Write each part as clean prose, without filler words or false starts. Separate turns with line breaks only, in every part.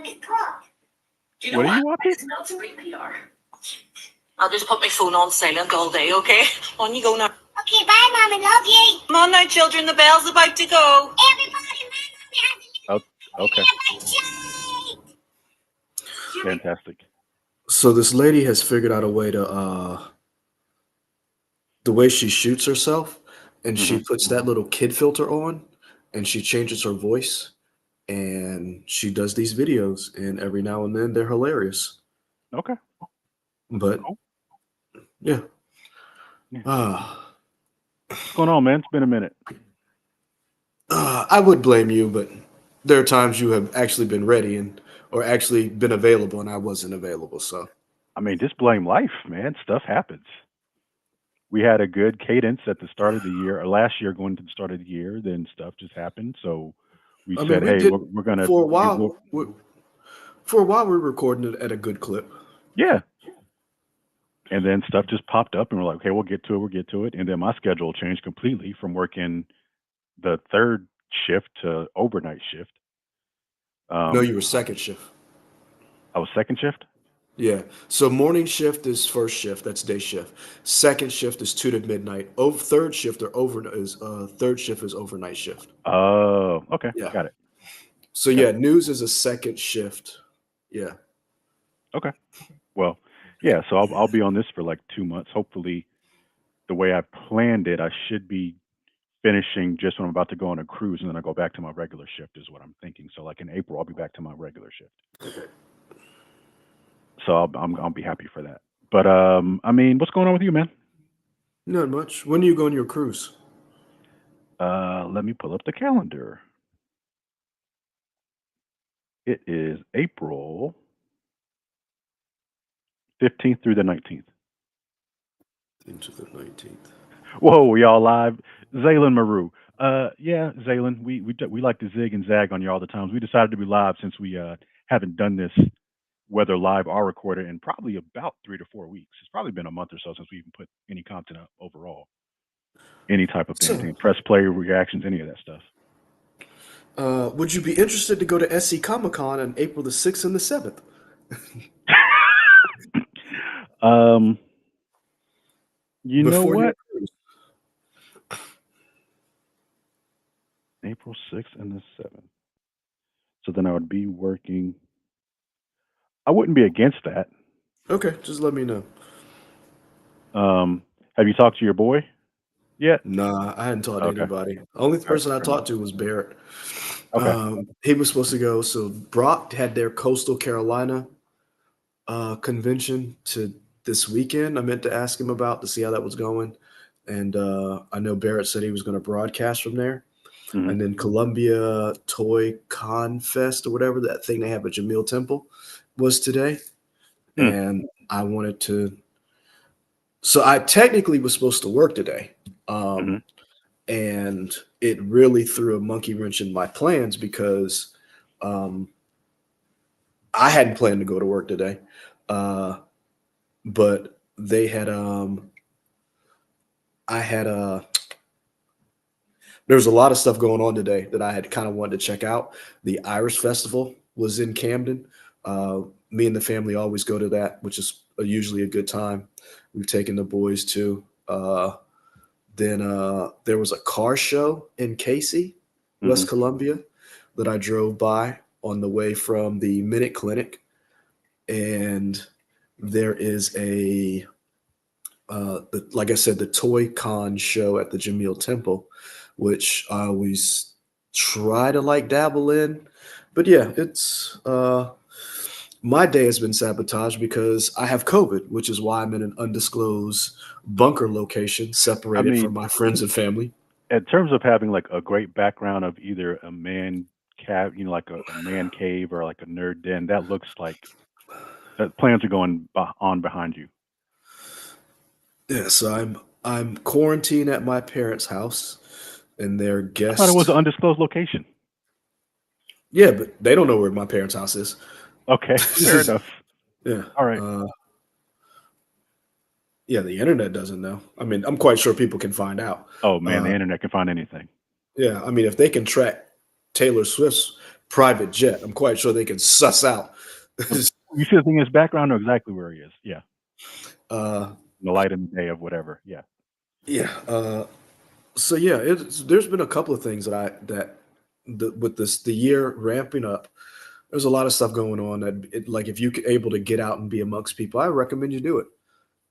Do you know
What are
what?
you watching?
It's not some PR. I'll just put my phone on silent all day, okay? On you go now. Okay, bye, Mom. I love you. Come on now, children. The bell's about to go.
Oh, okay.
Everybody,
Fantastic.
So this lady has figured out a way to the way she shoots herself, and she
Hmm.
puts that little kid filter on, and she changes her voice, and she does these videos, and every now and then they're hilarious.
Okay.
But
Cool.
yeah,
Yeah.
uh,
What's going on, man? It's been a minute.
I would blame you, but there are times you have actually been ready and or actually been available, and I wasn't available. So
I mean, just blame life, man. Stuff happens. We had a good cadence at the start of the year, or last year going to the start of the year. Then stuff just happened. So we
I mean,
said,
we
hey,
did
we're gonna
for a
we will,
while. For a while, we were recording it at a good clip.
yeah. And then stuff just popped up, and we're like, okay, we'll get to it. We'll get to it. And then my schedule changed completely from working the third shift to overnight shift.
No,
Um,
you were second shift.
I was second shift.
Yeah. So morning shift is first shift. That's day shift. Second shift is 2 to midnight. Third shift or over is third shift is overnight shift.
Oh, okay,
Yeah.
got it.
So
Okay,
yeah, news is a second shift. Yeah.
okay. Well, yeah. So I'll be on this for like 2 months. Hopefully, the way I planned it, I should be finishing just when I'm about to go on a cruise, and then I go back to my regular shift. Is what I'm thinking. So like in April, I'll be back to my regular shift. So I'll be happy for that. But I mean, what's going on with you, man?
Not much. When do you go on your cruise?
Let me pull up the calendar. It is April 15th through the 19th.
Into the 19th.
Whoa, y'all live. Zaylin Maru. Yeah, Zaylin, we like to zig and zag on you all the times. We decided to be live since we haven't done this, whether live or recorded, in probably about 3 to 4 weeks. It's probably been a month or so since we even put any content up overall. Any type of
So,
anything, press play, reactions, any of that stuff.
would you be interested to go to SC Comic Con on April the 6th and the 7th?
um, you know
Before your
what?
cruise?
April 6th and the 7th. So then I would be working. I wouldn't be against that.
Okay, just let me know.
Have you talked to your boy yet?
Nah, I hadn't talked to
Okay.
anybody. Only
All right.
person I
Fair enough.
talked to was Barrett.
Okay.
He was supposed to go. So Brock had their Coastal Carolina convention to this weekend. I meant to ask him about to see how that was going, and I know Barrett said he was going to broadcast from there.
Hmm.
And then Columbia Toy Con Fest or whatever that thing they have at Jameel Temple was today,
Mm.
and I wanted to. So I technically was supposed to work today,
Hmm.
and it really threw a monkey wrench in my plans because um, I hadn't planned to go to work today, uh, but they had. I had There was a lot of stuff going on today that I had kind of wanted to check out. The Irish Festival was in Camden. Uh, Me and the family always go to that, which is usually a good time. We've taken the boys to. Then there was a car show in Casey,
Hmm.
West Columbia, that I drove by on the way from the Minute Clinic. And there is like I said, the Toy Con show at the Jameel Temple, which I always try to like dabble in. But yeah, it's my day has been sabotaged because I have COVID, which is why I'm in an undisclosed bunker location,
I
separated
mean,
from my friends and family.
in terms of having like a great background of either a man cave, like a man cave or like a nerd den, that looks like plans are going on behind you.
Yeah, so I'm quarantined at my parents' house, and their
I thought it was
guest.
an undisclosed location.
Yeah, but they don't know where my parents' house is.
Okay, fair enough.
Yeah.
All right.
Yeah, the internet doesn't know. I mean, I'm quite sure people can find out.
Oh man, the
Uh,
internet can find anything.
yeah, I mean, if they can track Taylor Swift's private jet. I'm quite sure they can suss out.
You see the thing in his background, know exactly where he is. Yeah,
uh,
the light in the day of whatever. Yeah.
yeah. So yeah, there's been a couple of things with the year ramping up. There's a lot of stuff going on like if you're able to get out and be amongst people, I recommend you do it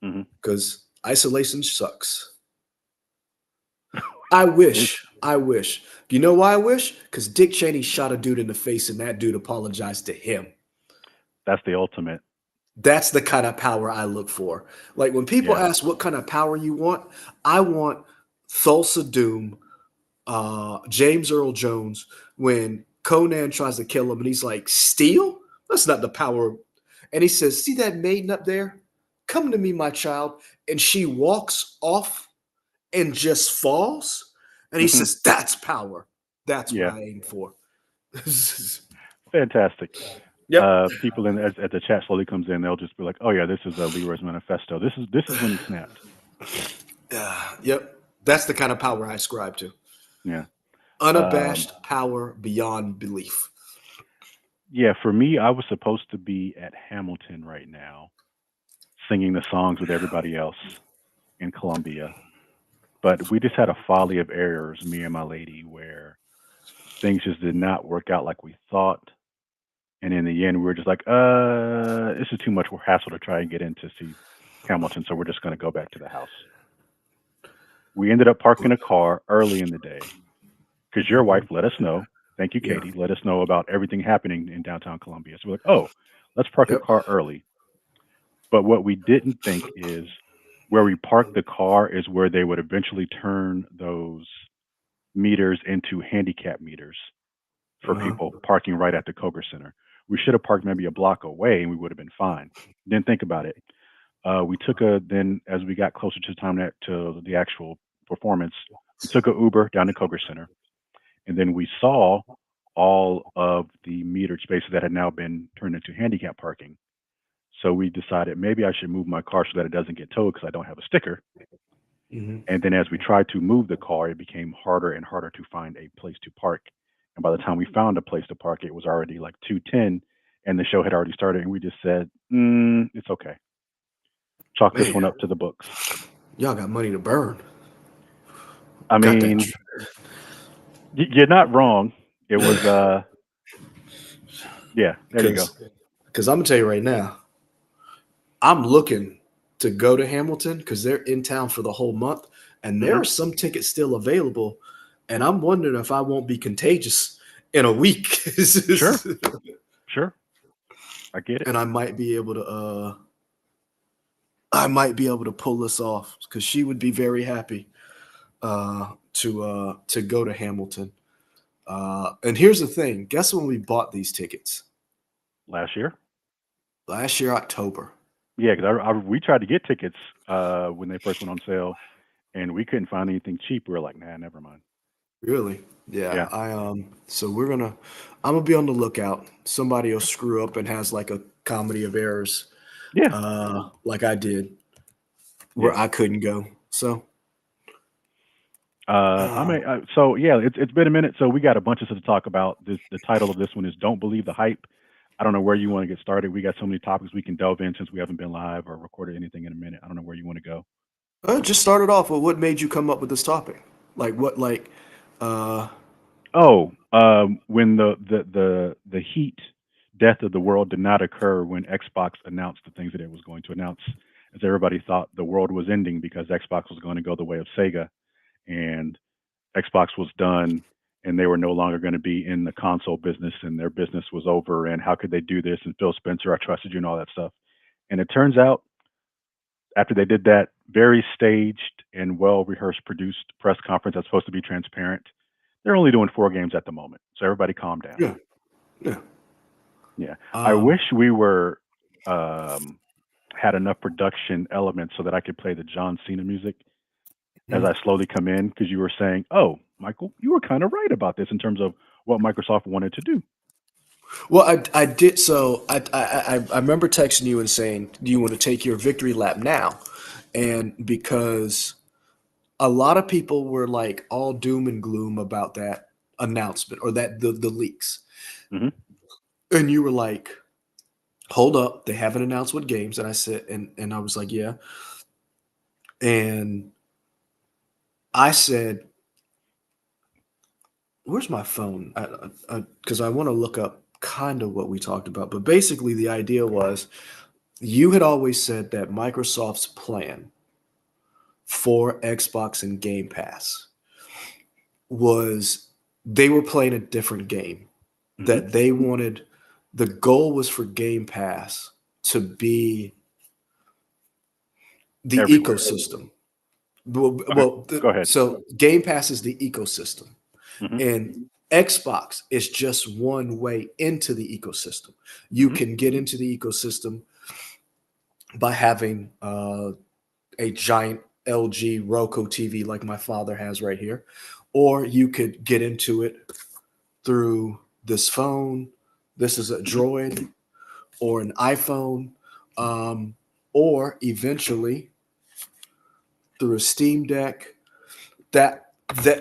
Hmm.
because isolation sucks. I wish. You know why I wish? Because Dick Cheney shot a dude in the face and that dude apologized to him.
That's the ultimate.
That's the kind of power I look for. Like when people
Yeah.
ask what kind of power you want, I want Thulsa Doom, James Earl Jones, when Conan tries to kill him and he's like, "Steal? That's not the power." And he says, "See that maiden up there? Come to me, my child." And she walks off and just falls. And he
Hmm.
says, "That's power. That's what
Yeah.
I aim for."
Fantastic.
Yep.
People as the chat slowly comes in, they'll just be like, "Oh yeah, this is Leroy's manifesto. This is when he snapped."
Yep. That's the kind of power I ascribe to.
Yeah.
Unabashed power beyond belief.
Yeah. For me, I was supposed to be at Hamilton right now, singing the songs with everybody else in Columbia, but we just had a folly of errors, me and my lady, where things just did not work out like we thought. And in the end, we were just like, this is too much hassle to try and get in to see Hamilton, so we're just going to go back to the house. We ended up parking a car early in the day because your wife let us know. Thank you, Katie. Let us know about everything happening in downtown Columbia. So we're like, oh, let's park a car early. But what we didn't think is where we parked the car is where they would eventually turn those meters into handicap meters for people parking right at the Koger Center. We should have parked maybe a block away and we would have been fine. Didn't think about it. We took then as we got closer to the time to the actual performance, we took a Uber down to Koger Center, and then we saw all of the metered spaces that had now been turned into handicap parking. So we decided maybe I should move my car so that it doesn't get towed because I don't have a sticker.
Mm-hmm.
And then as we tried to move the car, it became harder and harder to find a place to park. And by the time we found a place to park, it was already like 2:10, and the show had already started. And we just said, "It's okay. Chalk this one up to the books."
Y'all got money to burn.
I mean, you're not wrong. It was, yeah. There you go.
Because I'm gonna tell you right now, I'm looking to go to Hamilton because they're in town for the whole month, and there are some tickets still available. And I'm wondering if I won't be contagious in a week.
Sure. I get it.
And I might be able to pull this off because she would be very happy to go to Hamilton. And here's the thing: guess when we bought these tickets?
Last year,
October.
Yeah, because we tried to get tickets when they first went on sale, and we couldn't find anything cheap. We were like, nah, never mind.
Really? Yeah. So I'm gonna be on the lookout. Somebody will screw up and has like a comedy of errors.
Yeah.
Like I did, where I couldn't go. So.
So yeah, it's been a minute. So we got a bunch of stuff to talk about. The title of this one is "Don't Believe the Hype." I don't know where you want to get started. We got so many topics we can delve in since we haven't been live or recorded anything in a minute. I don't know where you want to go.
Just started off with what made you come up with this topic? Like what? Like,
when the heat death of the world did not occur when Xbox announced the things that it was going to announce, as everybody thought the world was ending because Xbox was going to go the way of Sega, and Xbox was done, and they were no longer going to be in the console business, and their business was over, and how could they do this? And Phil Spencer, I trusted you, and all that stuff. And it turns out, after they did that very staged and well-rehearsed, produced press conference that's supposed to be transparent, they're only doing 4 games at the moment. So everybody calm down. Yeah. I wish we were had enough production elements so that I could play the John Cena music as I slowly come in, because you were saying, oh, Michael, you were kind of right about this in terms of what Microsoft wanted to do.
Well, I did. So I remember texting you and saying, do you want to take your victory lap now? And because a lot of people were like all doom and gloom about that announcement or that the leaks.
Mhm.
And you were like, hold up, they haven't announced what games. And I said, and I was like, yeah. And I said, where's my phone? Because I want to look up kind of what we talked about. But basically, the idea was you had always said that Microsoft's plan for Xbox and Game Pass was they were playing a different game,
Mhm.
that they wanted, the goal was for Game Pass to be the
Everywhere.
ecosystem. Well,
Okay.
well,
Go ahead.
so Game Pass is the ecosystem,
Mhm.
and Xbox is just one way into the ecosystem. You
Mhm.
can get into the ecosystem by having a giant LG Roku TV like my father has right here, or you could get into it through this phone. This is a
Mhm.
Droid or an iPhone, or eventually through a Steam Deck. That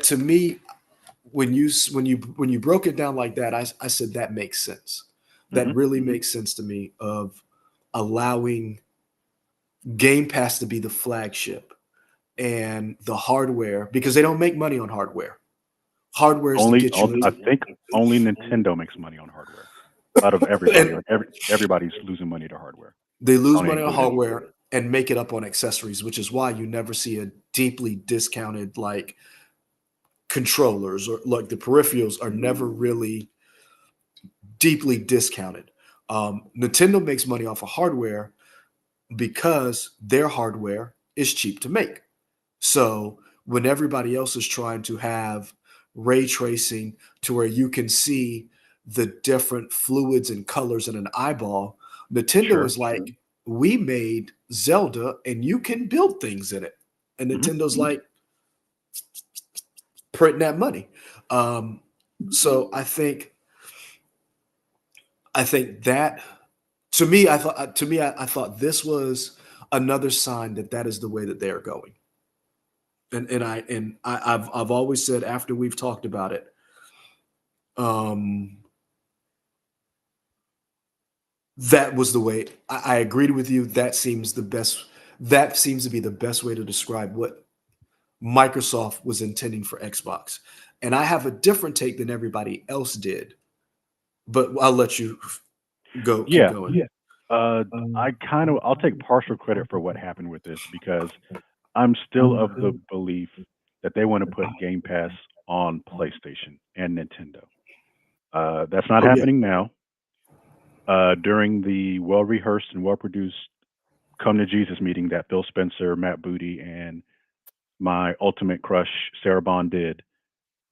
to me, when you broke it down like that, I said that makes sense. That
Mhm.
really makes sense to me of allowing Game Pass to be the flagship and the hardware, because they don't make money on hardware. Hardware is to get you
I
into,
think only Nintendo makes money on hardware. Out of everybody,
and
like everybody's losing money to hardware,
they lose
Sony
money on
included.
hardware and make it up on accessories, which is why you never see a deeply discounted like controllers, or like the peripherals are never really deeply discounted. Nintendo makes money off of hardware because their hardware is cheap to make. So when everybody else is trying to have ray tracing to where you can see the different fluids and colors in an eyeball, Nintendo
Sure.
is like, we made Zelda and you can build things in it. And
Mhm.
Nintendo's like, printing that money. So I think that, I thought this was another sign that that is the way that they are going. I've always said, after we've talked about it, um, that was the way. I agreed with you. That seems the best. That seems to be the best way to describe what Microsoft was intending for Xbox. And I have a different take than everybody else did, but I'll let you go. Keep
Yeah.
going. Yeah.
Uh, I'll take partial credit for what happened with this because I'm still of the belief that they want to put Game Pass on PlayStation and Nintendo. That's not
Oh yeah.
happening now. During the well rehearsed and well produced Come to Jesus meeting that Phil Spencer, Matt Booty, and my ultimate crush, Sarah Bond, did,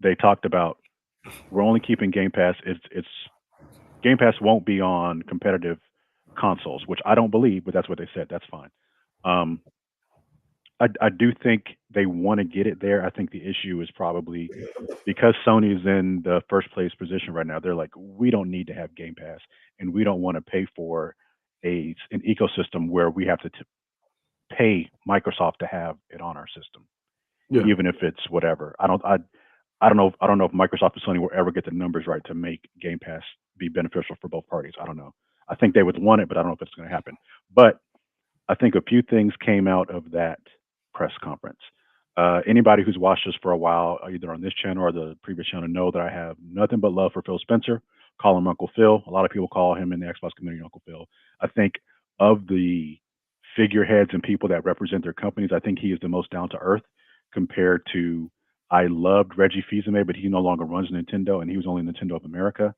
they talked about we're only keeping Game Pass. It's Game Pass won't be on competitive consoles, which I don't believe, but that's what they said. That's fine. Um, I do think they want to get it there. I think the issue is probably because Sony is in the first place position right now. They're like, we don't need to have Game Pass, and we don't want to pay for an ecosystem where we have to pay Microsoft to have it on our system,
Yeah.
even if it's whatever. I don't know if Microsoft and Sony will ever get the numbers right to make Game Pass be beneficial for both parties. I don't know. I think they would want it, but I don't know if it's going to happen. But I think a few things came out of that press conference. Anybody who's watched us for a while, either on this channel or the previous channel, know that I have nothing but love for Phil Spencer. Call him Uncle Phil. A lot of people call him in the Xbox community Uncle Phil. I think of the figureheads and people that represent their companies, I think he is the most down to earth compared to. I loved Reggie Fils-Aimé, but he no longer runs Nintendo, and he was only Nintendo of America.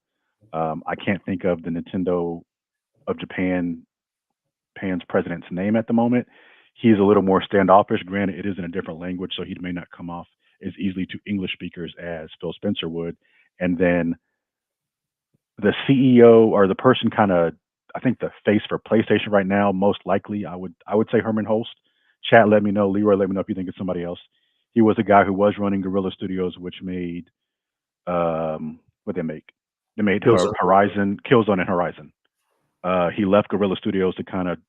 I can't think of the Nintendo of Japan's president's name at the moment. He's a little more standoffish. Granted, it is in a different language, so he may not come off as easily to English speakers as Phil Spencer would. And then the CEO or the person kind of, I think the face for PlayStation right now, most likely, I would say Herman Holst. Chat, let me know. Leroy, let me know if you think it's somebody else. He was the guy who was running Guerrilla Studios, which made what they make. They made
Killzone.
Horizon, Killzone, and Horizon. He left Guerrilla Studios to kind of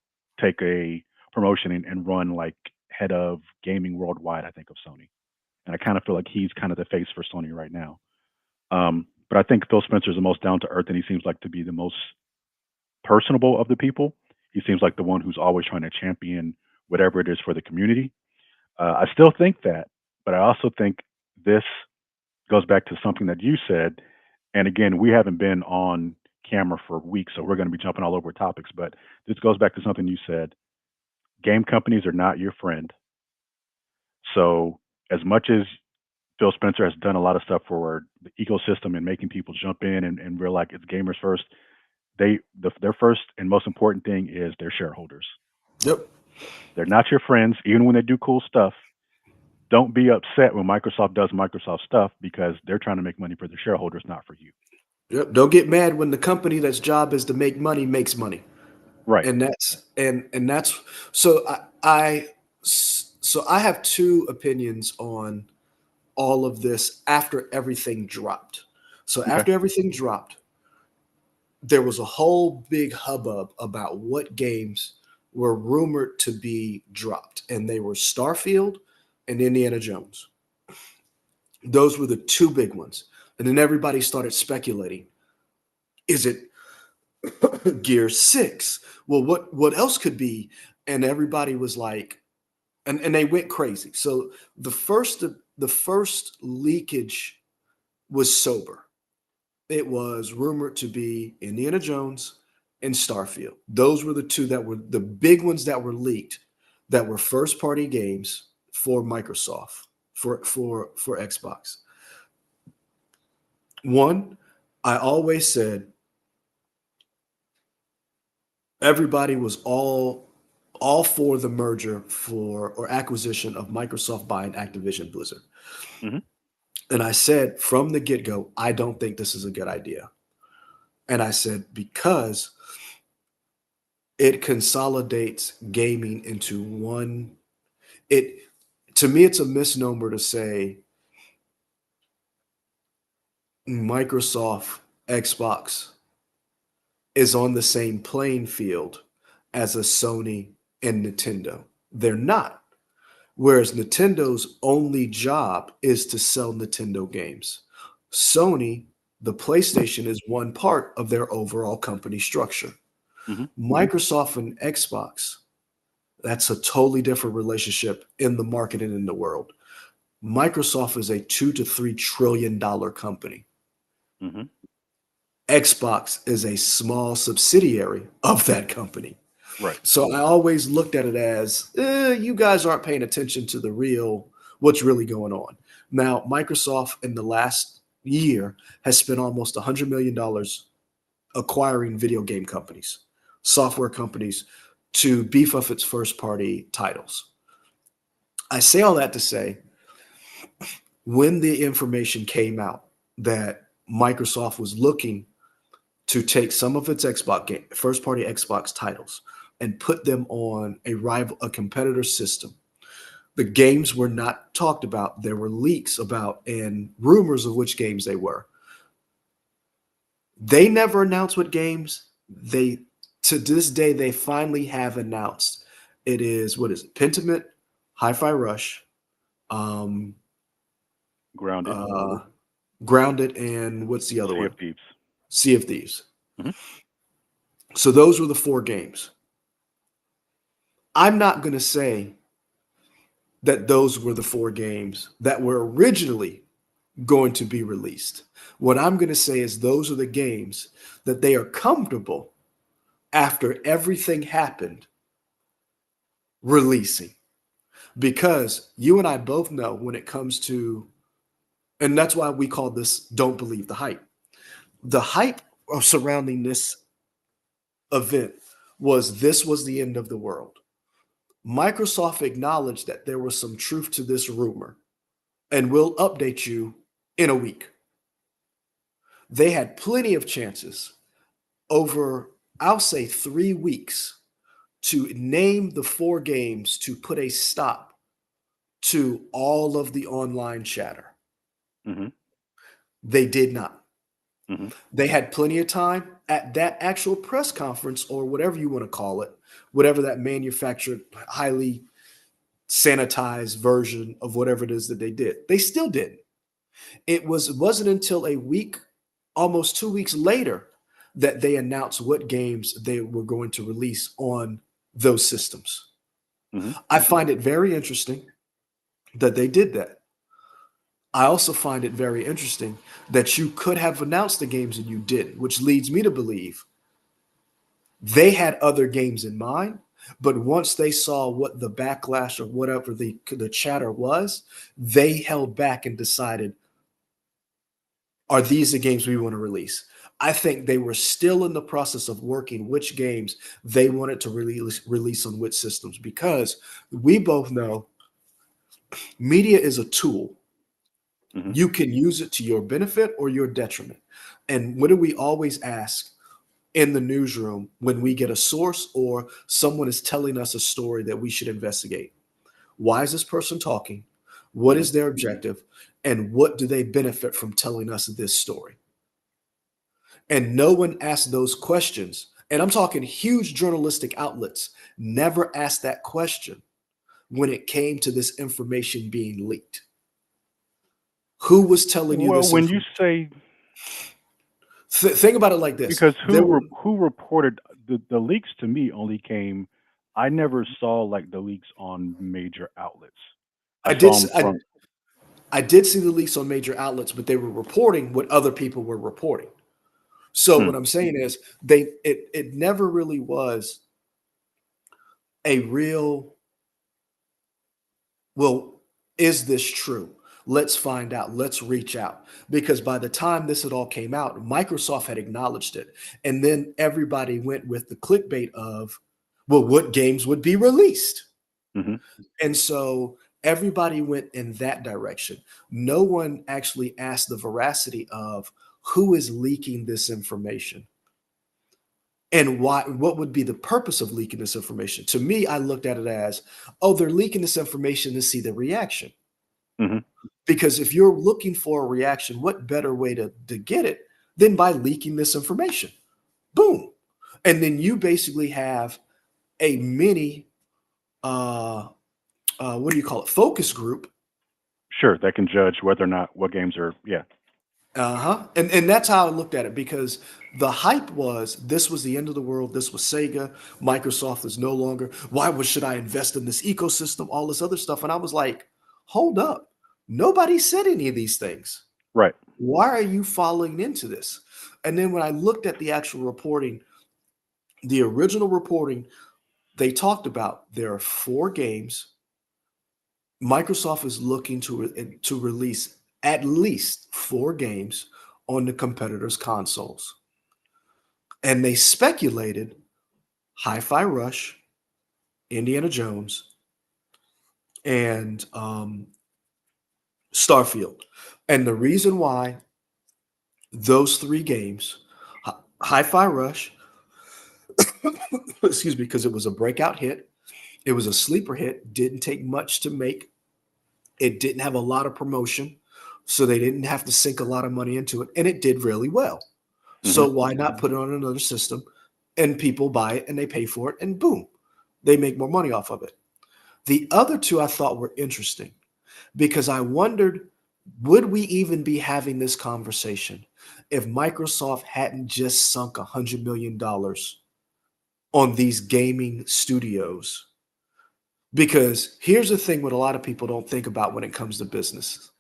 take a promotion and run like head of gaming worldwide, I think, of Sony. And I kind of feel like he's kind of the face for Sony right now. Um, But I think Phil Spencer is the most down to earth, and he seems like to be the most personable of the people. He seems like the one who's always trying to champion whatever it is for the community. I still think that, but I also think this goes back to something that you said. And again, we haven't been on camera for weeks, so we're going to be jumping all over topics. But this goes back to something you said. Game companies are not your friend. So as much as Phil Spencer has done a lot of stuff for the ecosystem and making people jump in and we're like it's gamers first, their first and most important thing is their shareholders.
Yep.
They're not your friends, even when they do cool stuff. Don't be upset when Microsoft does Microsoft stuff because they're trying to make money for their shareholders, not for you.
Yep. Don't get mad when the company that's job is to make money makes money.
Right.
And that's so I have two opinions on all of this after everything dropped. So
Okay.
after everything dropped, there was a whole big hubbub about what games were rumored to be dropped, and they were Starfield and Indiana Jones. Those were the two big ones. And then everybody started speculating. Is it Gear 6? Well, what else could be? And everybody was like, and they went crazy. So the first leakage was sober. It was rumored to be Indiana Jones and Starfield. Those were the two that were the big ones that were leaked, that were first party games for Microsoft, for Xbox. One, I always said everybody was all for the merger or acquisition of Microsoft buying Activision Blizzard.
Mhm.
And I said from the get-go, I don't think this is a good idea. And I said, because it consolidates gaming into one. To me, it's a misnomer to say Microsoft Xbox is on the same playing field as a Sony and Nintendo. They're not. Whereas Nintendo's only job is to sell Nintendo games. Sony, the PlayStation, is one part of their overall company structure.
Mhm.
Microsoft and Xbox, that's a totally different relationship in the market and in the world. Microsoft is a $2 to $3 trillion company.
Mhm.
Xbox is a small subsidiary of that company.
Right.
So I always looked at it as, you guys aren't paying attention to what's really going on. Now, Microsoft in the last year has spent almost $100 million acquiring video game companies, software companies, to beef up its first party titles. I say all that to say, when the information came out that Microsoft was looking to take some of its first party Xbox titles and put them on a competitor system, the games were not talked about. There were leaks about and rumors of which games they were. They never announced what games. To this day, they finally have announced. It is, what is it? Pentiment, Hi-Fi Rush,
Grounded.
Grounded, and what's the other
Sea
one?
of Thieves.
Sea of Thieves.
Mhm.
So those were the 4 games. I'm not going to say that those were the 4 games that were originally going to be released. What I'm going to say is those are the games that they are comfortable after everything happened releasing. Because you and I both know when it comes to, and that's why we call this don't believe the hype. The hype surrounding this event was the end of the world. Microsoft acknowledged that there was some truth to this rumor and will update you in a week. They had plenty of chances over, I'll say, 3 weeks to name the 4 games to put a stop to all of the online chatter.
Mhm.
They did not.
Mhm.
They had plenty of time at that actual press conference, or whatever you want to call it, whatever that manufactured, highly sanitized version of whatever it is that they did. They still didn't. It wasn't until a week almost 2 weeks later that they announced what games they were going to release on those systems.
Hmm.
I find it very interesting that they did that. I also find it very interesting that you could have announced the games and you didn't, which leads me to believe they had other games in mind. But once they saw what the backlash or whatever the chatter was, they held back and decided, are these the games we want to release? I think they were still in the process of working which games they wanted to release on which systems, because we both know media is a tool.
Hmm.
You can use it to your benefit or your detriment. And what do we always ask in the newsroom when we get a source or someone is telling us a story that we should investigate? Why is this person talking? What is their objective? And what do they benefit from telling us this story? And no one asked those questions. And I'm talking huge journalistic outlets never asked that question when it came to this information being leaked. Who was telling you
Well,
this
when you
information?
say,
Think about it like this.
because
There were,
who reported the leaks to me only came. I never saw like the leaks on major outlets.
I
I
did
saw them
I,
from.
I did see the leaks on major outlets, but they were reporting what other people were reporting. So
Hmm.
what I'm saying is it never really was a real, well, is this true? Let's find out. Let's reach out. Because by the time this had all came out, Microsoft had acknowledged it. And then everybody went with the clickbait of, well, what games would be released?
Hmm.
And so everybody went in that direction. No one actually asked the veracity of who is leaking this information and why, what would be the purpose of leaking this information. To me, I looked at it as, oh, they're leaking this information to see the reaction.
Hmm.
Because if you're looking for a reaction, what better way to get it than by leaking this information? Boom. And then you basically have a mini what do you call it, focus group.
Sure, that can judge whether or not what games are. Yeah.
Uh-huh. And that's how I looked at it, because the hype was this was the end of the world. This was Sega. Microsoft is no longer. Should I invest in this ecosystem? All this other stuff. And I was like, hold up. Nobody said any of these things.
Right.
Why are you falling into this? And then when I looked at the actual reporting, the original reporting, they talked about there are 4 games. Microsoft is looking to release at least 4 games on the competitors' consoles. And they speculated Hi-Fi Rush, Indiana Jones, and Starfield. And the reason why those 3 games, Hi-Fi Rush, excuse me, because it was a breakout hit, it was a sleeper hit, didn't take much to make. It didn't have a lot of promotion, so they didn't have to sink a lot of money into it, and it did really well.
Hmm.
So why not put it on another system and people buy it and they pay for it and boom, they make more money off of it. The other 2 I thought were interesting because I wondered, would we even be having this conversation if Microsoft hadn't just sunk $100 million on these gaming studios? Because here's the thing what a lot of people don't think about when it comes to business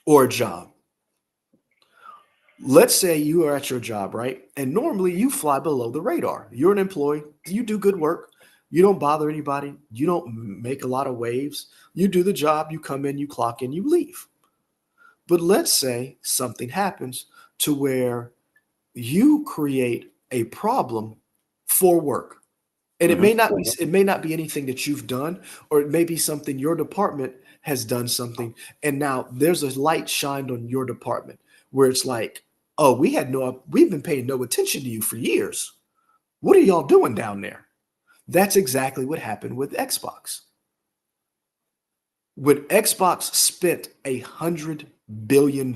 or a job. Let's say you are at your job, right? And normally you fly below the radar. You're an employee, you do good work, you don't bother anybody, you don't make a lot of waves. You do the job, you come in, you clock in, you leave. But let's say something happens to where you create a problem for work. And
Hmm.
it may not be anything that you've done, or it may be something your department has done something. And now there's a light shined on your department where it's like, oh, we've been paying no attention to you for years. What are y'all doing down there? That's exactly what happened with Xbox. When Xbox spent $100 billion,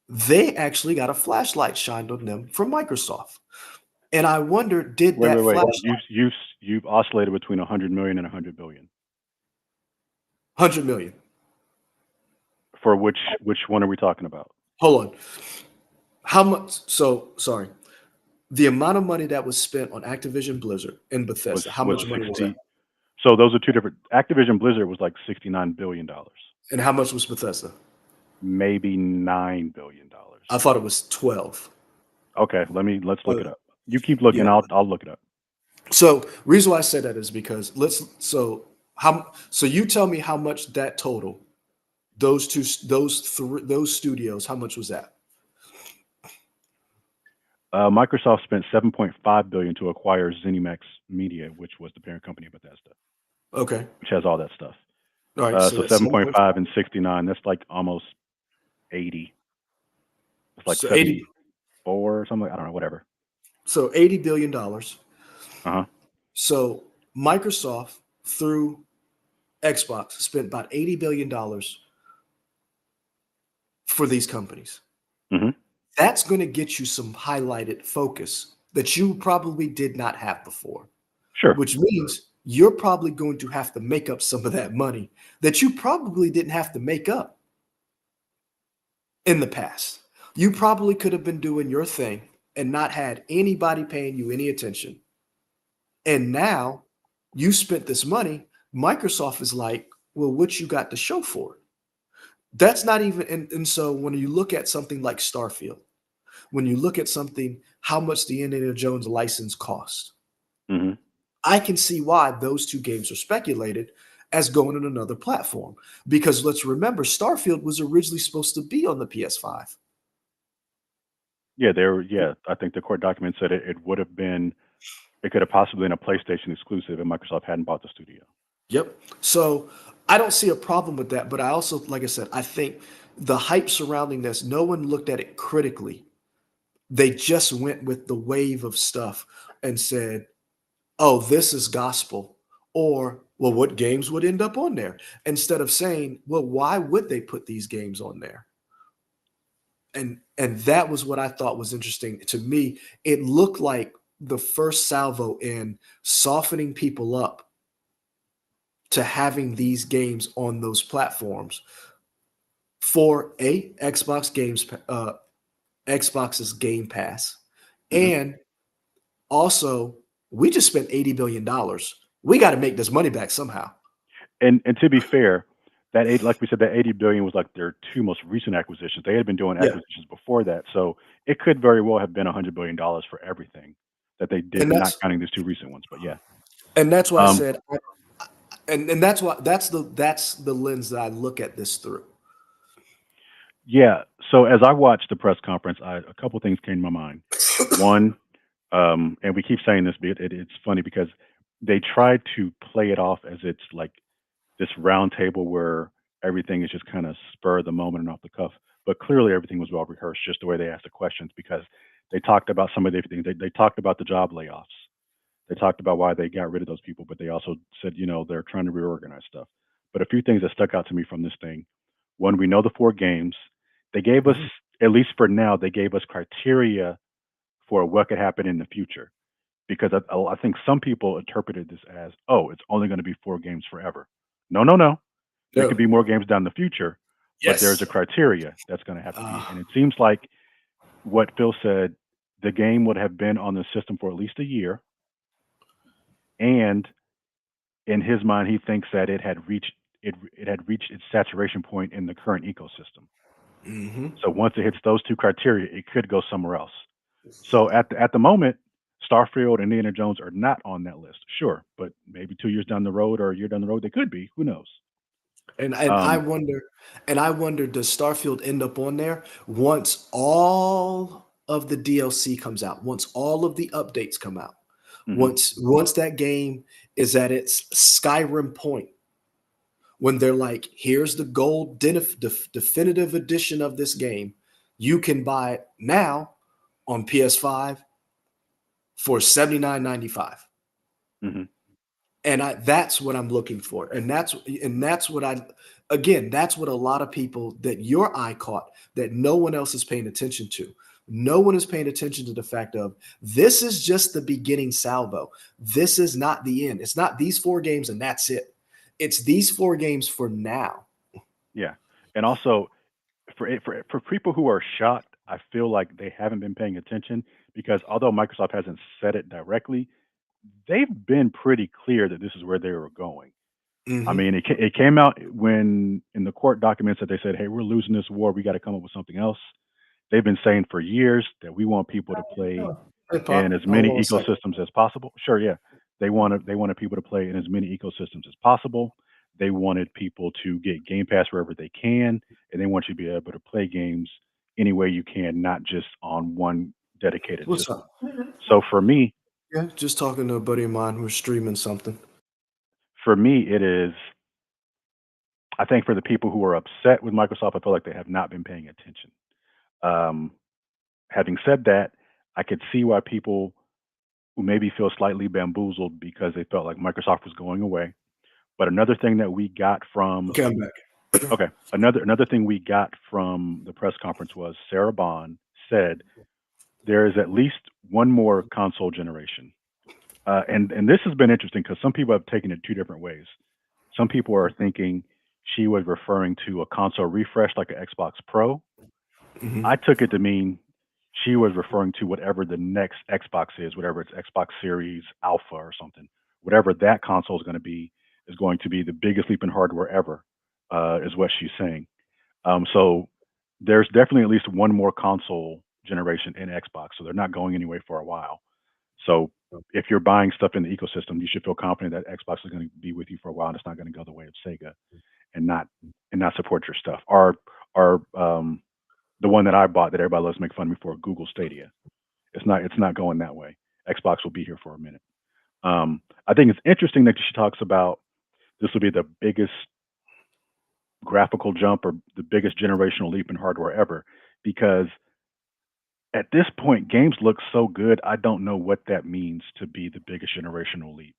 they actually got a flashlight shined on them from Microsoft. And I wonder, did
Wait,
that
wait, wait.
flashlight,
You've oscillated between 100 million and 100 billion.
100 million?
For which one are we talking about?
hold on. How much? So sorry. The amount of money that was spent on Activision Blizzard and Bethesda, how
Was
much money was that?
60. So those are two different. Activision Blizzard was like $69 billion,
And how much was Bethesda?
maybe $9 billion.
I thought it was 12.
Okay, let's look it up. You keep looking.
Yeah.
I'll look it up.
So reason why I say that is because so you tell me how much that total, those studios, how much was that?
Microsoft spent $7.5 billion to acquire ZeniMax Media, which was the parent company of Bethesda,
Okay.
which has all that stuff.
All right.
So 7.5 and 69. That's like almost 80. It's like
So
74 or something. I don't know. Whatever.
So $80 billion.
Uh-huh.
So Microsoft through Xbox spent about $80 billion for these companies.
Mm-hmm.
That's going to get you some highlighted focus that you probably did not have before.
Sure.
Which means you're probably going to have to make up some of that money that you probably didn't have to make up in the past. You probably could have been doing your thing and not had anybody paying you any attention. And now you spent this money. Microsoft is like, well, what you got to show for it? That's not even, and so when you look at something like Starfield, when you look at something, how much the Indiana Jones license cost,
Mm-hmm.
I can see why those two games are speculated as going on another platform. Because let's remember, Starfield was originally supposed to be on the PS5.
Yeah, I think the court document said it would have been. It could have possibly been a PlayStation exclusive, and Microsoft hadn't bought the studio.
Yep. So I don't see a problem with that. But I also, like I said, I think the hype surrounding this, no one looked at it critically. They just went with the wave of stuff and said, oh, this is gospel. Or, well, what games would end up on there? Instead of saying, well, why would they put these games on there? And that was what I thought was interesting to me. It looked like the first salvo in softening people up to having these games on those platforms for Xbox's Game Pass.
Mm-hmm.
And also, we just spent $80 billion. We got to make this money back somehow.
And to be fair, like we said, that $80 billion was like their two most recent acquisitions. They had been doing acquisitions before that, so it could very well have been $100 billion for everything that they did, not counting these two recent ones. But yeah,
and that's why I said, and that's the lens that I look at this through.
Yeah. So as I watched the press conference, a couple things came to my mind. One, and we keep saying this, but it's funny because they tried to play it off as it's like this round table where everything is just kind of spur of the moment and off the cuff. But clearly everything was well rehearsed, just the way they asked the questions, because they talked about some of the things. They talked about the job layoffs. They talked about why they got rid of those people, but they also said, they're trying to reorganize stuff. But a few things that stuck out to me from this thing. One, we know the 4 games. They gave us, at least for now, they gave us criteria for what could happen in the future. Because I think some people interpreted this as, oh, it's only going to be 4 games forever. No. There could be more games down the future, but there's a criteria that's going to have to be. And it seems like what Phil said, the game would have been on the system for at least a year. And in his mind, he thinks that it had reached its saturation point in the current ecosystem.
Mm-hmm.
So once it hits those 2 criteria, it could go somewhere else. So at the moment, Starfield and Indiana Jones are not on that list. Sure, but maybe 2 years down the road or a year down the road, they could be. Who knows?
And I wonder, does Starfield end up on there once all of the DLC comes out, once all of the updates come out,
Mm-hmm.
once that game is at its Skyrim point, when they're like, here's the gold definitive edition of this game, you can buy it now on PS5 for $79.95.
Mm-hmm.
And that's what I'm looking for. And that's what that's what a lot of people that your eye caught that no one else is paying attention to. No one is paying attention to the fact of this is just the beginning salvo. This is not the end. It's not these 4 games and that's it. It's these 4 games for now.
Yeah. And also, for people who are shocked, I feel like they haven't been paying attention because although Microsoft hasn't said it directly, they've been pretty clear that this is where they were going. I
Hmm.
mean, it came out when in the court documents that they said, "Hey, we're losing this war. We got to come up with something else." They've been saying for years that we want people to play
Hey,
in
Pop,
as
hold
many
on a second.
ecosystems as possible. Sure, yeah. They wanted people to play in as many ecosystems as possible. They wanted people to get Game Pass wherever they can, and they want you to be able to play games any way you can, not just on one dedicated
What's
system.
up?
So
Yeah, just talking to a buddy of mine who's streaming something.
for me, it is. I think for the people who are upset with Microsoft, I feel like they have not been paying attention. Um, Having said that, I could see why people who maybe feel slightly bamboozled because they felt like Microsoft was going away. But another thing that we got from
Okay, I'm back.
okay, another thing we got from the press conference was Sarah Bond said there is at least one more console generation, and this has been interesting because some people have taken it two different ways. Some people are thinking she was referring to a console refresh like an Xbox Pro.
Hmm.
I took it to mean she was referring to whatever the next Xbox is, whatever it's Xbox Series Alpha or something. Whatever that console is going to be the biggest leap in hardware ever, is what she's saying. So there's definitely at least one more console generation in Xbox, so they're not going anywhere for a while. So if you're buying stuff in the ecosystem, you should feel confident that Xbox is going to be with you for a while, and it's not going to go the way of Sega and not support your stuff. Or the one that I bought that everybody loves to make fun of me for, Google Stadia. It's not going that way. Xbox will be here for a minute. I think it's interesting that she talks about this will be the biggest graphical jump or the biggest generational leap in hardware ever, because at this point games look so good. I don't know what that means to be the biggest generational leap.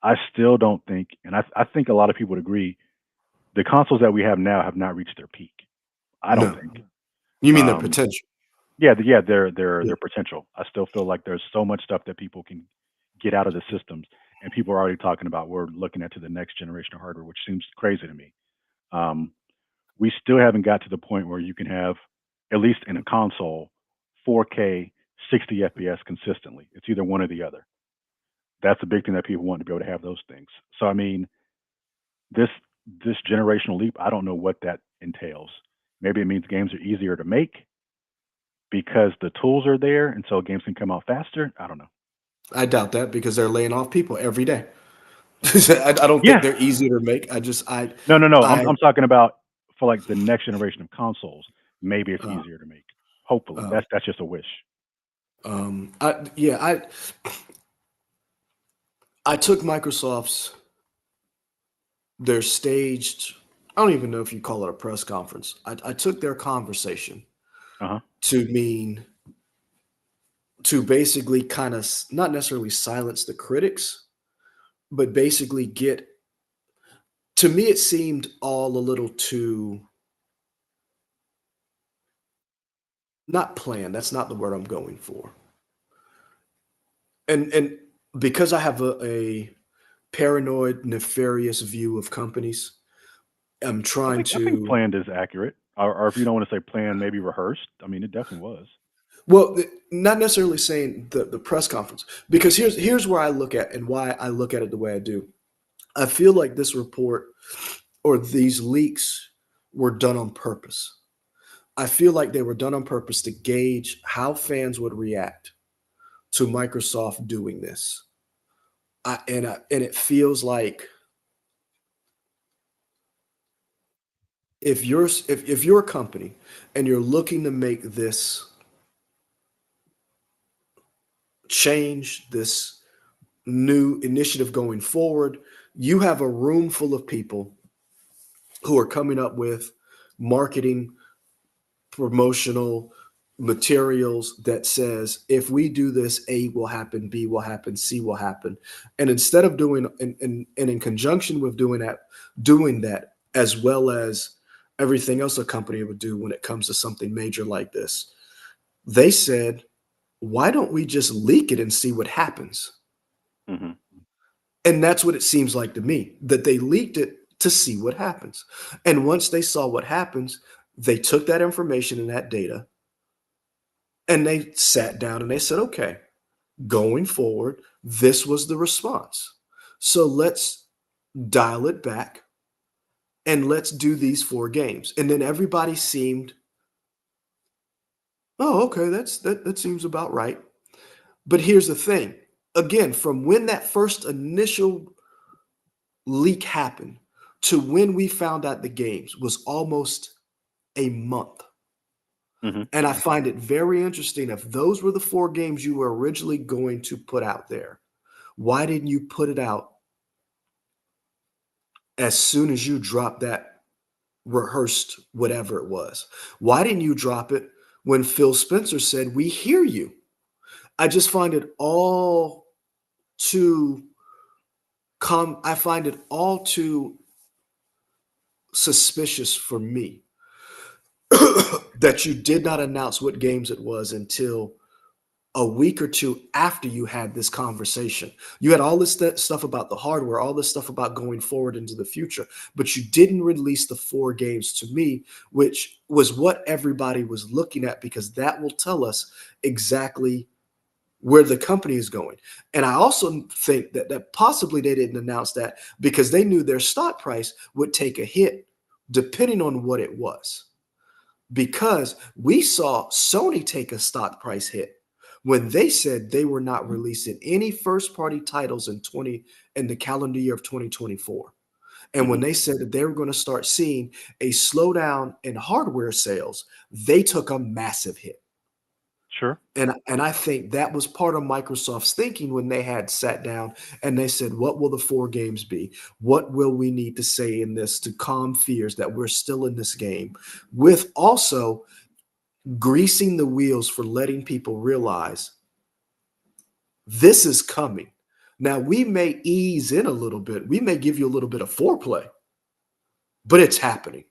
I still don't think, and I think a lot of people would agree, the consoles that we have now have not reached their peak. I don't
No,
think.
you mean the
Um,
potential?
yeah, their
Yeah.
their potential. I still feel like there's so much stuff that people can get out of the systems, and people are already talking about we're looking at to the next generation of hardware, which seems crazy to me. Um, we still haven't got to the point where you can have, at least in a console, 4K 60 FPS consistently. It's either one or the other. That's a big thing that people want to be able to have those things. So I mean, this this generational leap, I don't know what that entails. Maybe it means games are easier to make because the tools are there, and so games can come out faster. I don't know.
I doubt that because they're laying off people every day. I don't think
Yeah,
they're easier to make.
no. I'm
I,
I'm talking about for like the next generation of consoles. Maybe it's
uh,
easier to make. Hopefully,
uh,
that's just a wish.
yeah, I took Microsoft's their staged. I don't even know if you call it a press conference. I took their conversation
Uh huh.
to mean to basically kind of not necessarily silence the critics, but basically get. To me, it seemed all a little too not planned. That's not the word I'm going for. And because I have a paranoid, nefarious view of companies, I'm
I
trying
think I think
to.
planned is accurate, or if you don't want to say planned, maybe rehearsed. I mean, it definitely was.
Well, not necessarily saying the press conference, because here's where I look at and why I look at it the way I do. I feel like this report or these leaks were done on purpose. I feel like they were done on purpose to gauge how fans would react to Microsoft doing this. And it feels like if you're a company and you're looking to make this change, this new initiative going forward, you have a room full of people who are coming up with marketing promotional materials that says if we do this, A will happen, B will happen, C will happen. And instead of doing and in conjunction with doing that as well as everything else a company would do when it comes to something major like this, they said, why don't we just leak it and see what happens?
Hmm.
And that's what it seems like to me, that they leaked it to see what happens. And once they saw what happens, They took that information and that data and they sat down and they said, okay, going forward, this was the response. So let's dial it back and let's do these 4 games. And then everybody seemed, oh, okay, that seems about right. But here's the thing. Again, from when that first initial leak happened to when we found out the games was almost a month. And I find it very interesting. If those were the 4 games you were originally going to put out there, why didn't you put it out as soon as you dropped that rehearsed whatever it was? Why didn't you drop it when Phil Spencer said, we hear you? I just find it all too I find it all too suspicious for me that you did not announce what games it was until a week or 2 after you had this conversation. You had all this stuff about the hardware, all this stuff about going forward into the future, but you didn't release the 4 games to me, which was what everybody was looking at, because that will tell us exactly where the company is going. And I also think that possibly they didn't announce that because they knew their stock price would take a hit depending on what it was. Because we saw Sony take a stock price hit when they said they were not releasing any first-party titles in the calendar year of 2024. And when they said that they were going to start seeing a slowdown in hardware sales, they took a massive hit.
Sure.
And I think that was part of Microsoft's thinking when they had sat down and they said, what will the 4 games be? What will we need to say in this to calm fears that we're still in this game? With also greasing the wheels for letting people realize this is coming. Now, we may ease in a little bit. We may give you a little bit of foreplay, but it's happening.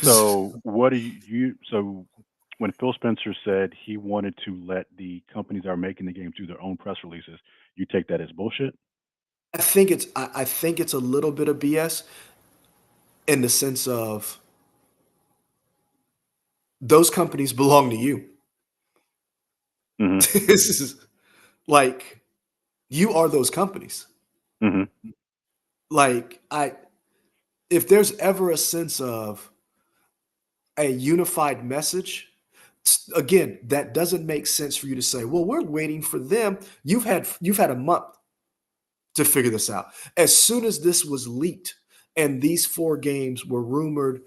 So what do so when Phil Spencer said he wanted to let the companies that are making the games do their own press releases, you take that as bullshit?
I think it's a little bit of BS in the sense of those companies belong to you. This is like, you are those companies. Like, if there's ever a sense of a unified message, again, that doesn't make sense for you to say, well, we're waiting for them. You've had a month to figure this out. As soon as this was leaked and these 4 games were rumored,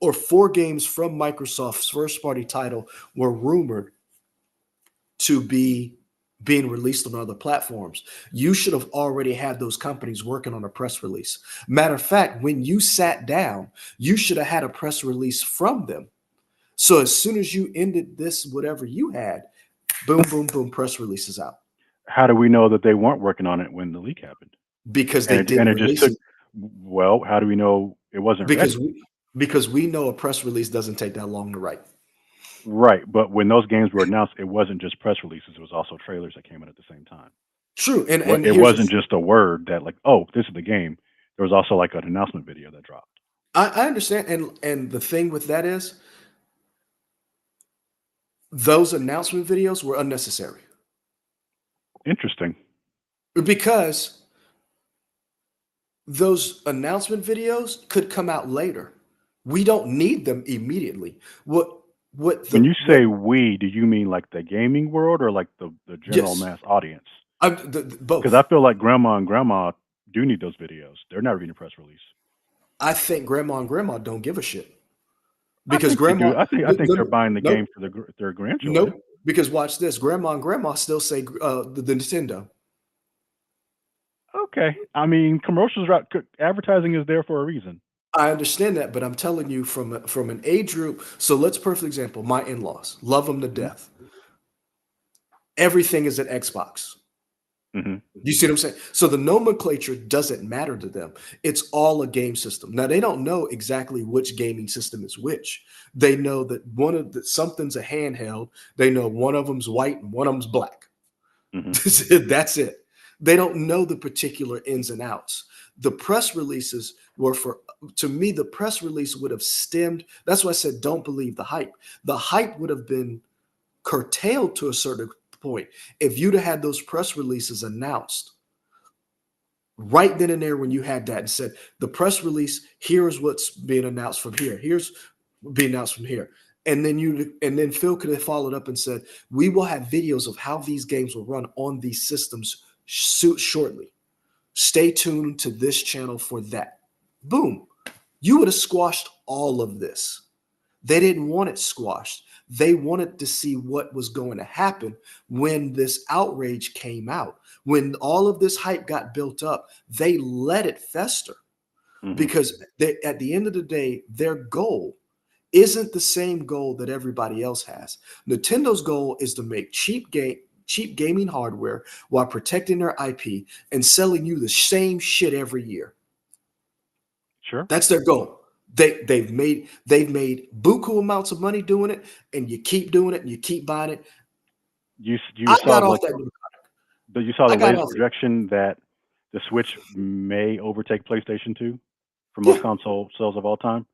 or 4 games from Microsoft's first-party title were rumored to be being released on other platforms, you should have already had those companies working on a press release. Matter of fact, when you sat down, you should have had a press release from them. So as soon as you ended this, whatever you had, boom, boom, boom, press releases out.
How do we know that they weren't working on it when the leak happened?
Because they didn't release it.
Well, how do we know it wasn't ready?
Because we know a press release doesn't take that long to write.
Right, but when those games were announced, it wasn't just press releases; it was also trailers that came in at the same time.
True, and
it wasn't just a word that like, oh, this is the game. There was also like an announcement video that dropped.
I understand, and the thing with that is, those announcement videos were unnecessary.
Interesting.
Because those announcement videos could come out later. We don't need them immediately. When
you say we, do you mean like the gaming world or like the general mass audience?
Both.
Because I feel like grandma and grandma do need those videos. They're not reading a press release.
I think grandma and grandma don't give a shit. Because I
think they're buying the game for their grandchildren.
Nope. Because watch this. Grandma and grandma still say the Nintendo.
Okay. I mean, advertising is there for a reason.
I understand that, but I'm telling you from an age group. So let's perfect example. My in-laws, love them to death. Everything is at Xbox. You see what I'm saying? So the nomenclature doesn't matter to them. It's all a game system. Now they don't know exactly which gaming system is which. They know that something's a handheld. They know one of them's white and one of them's black. That's it. They don't know the particular ins and outs. The press releases were to me, the press release would have stemmed. That's why I said, don't believe the hype. The hype would have been curtailed to a certain point if you'd have had those press releases announced right then and there when you had that and said, the press release, here's what's being announced from here. Here's being announced from here. And then Phil could have followed up and said, we will have videos of how these games will run on these systems shortly. Stay tuned to this channel for that. Boom. You would have squashed all of this. They didn't want it squashed. They wanted to see what was going to happen when this outrage came out. When all of this hype got built up, they let it fester because at the end of the day, their goal isn't the same goal that everybody else has. Nintendo's goal is to make cheap gaming hardware while protecting their IP and selling you the same shit every year.
Sure.
That's their goal. They've made buku amounts of money doing it, and you keep doing it and you keep buying it. You saw
the latest projection that the Switch may overtake PlayStation 2 for most console sales of all time,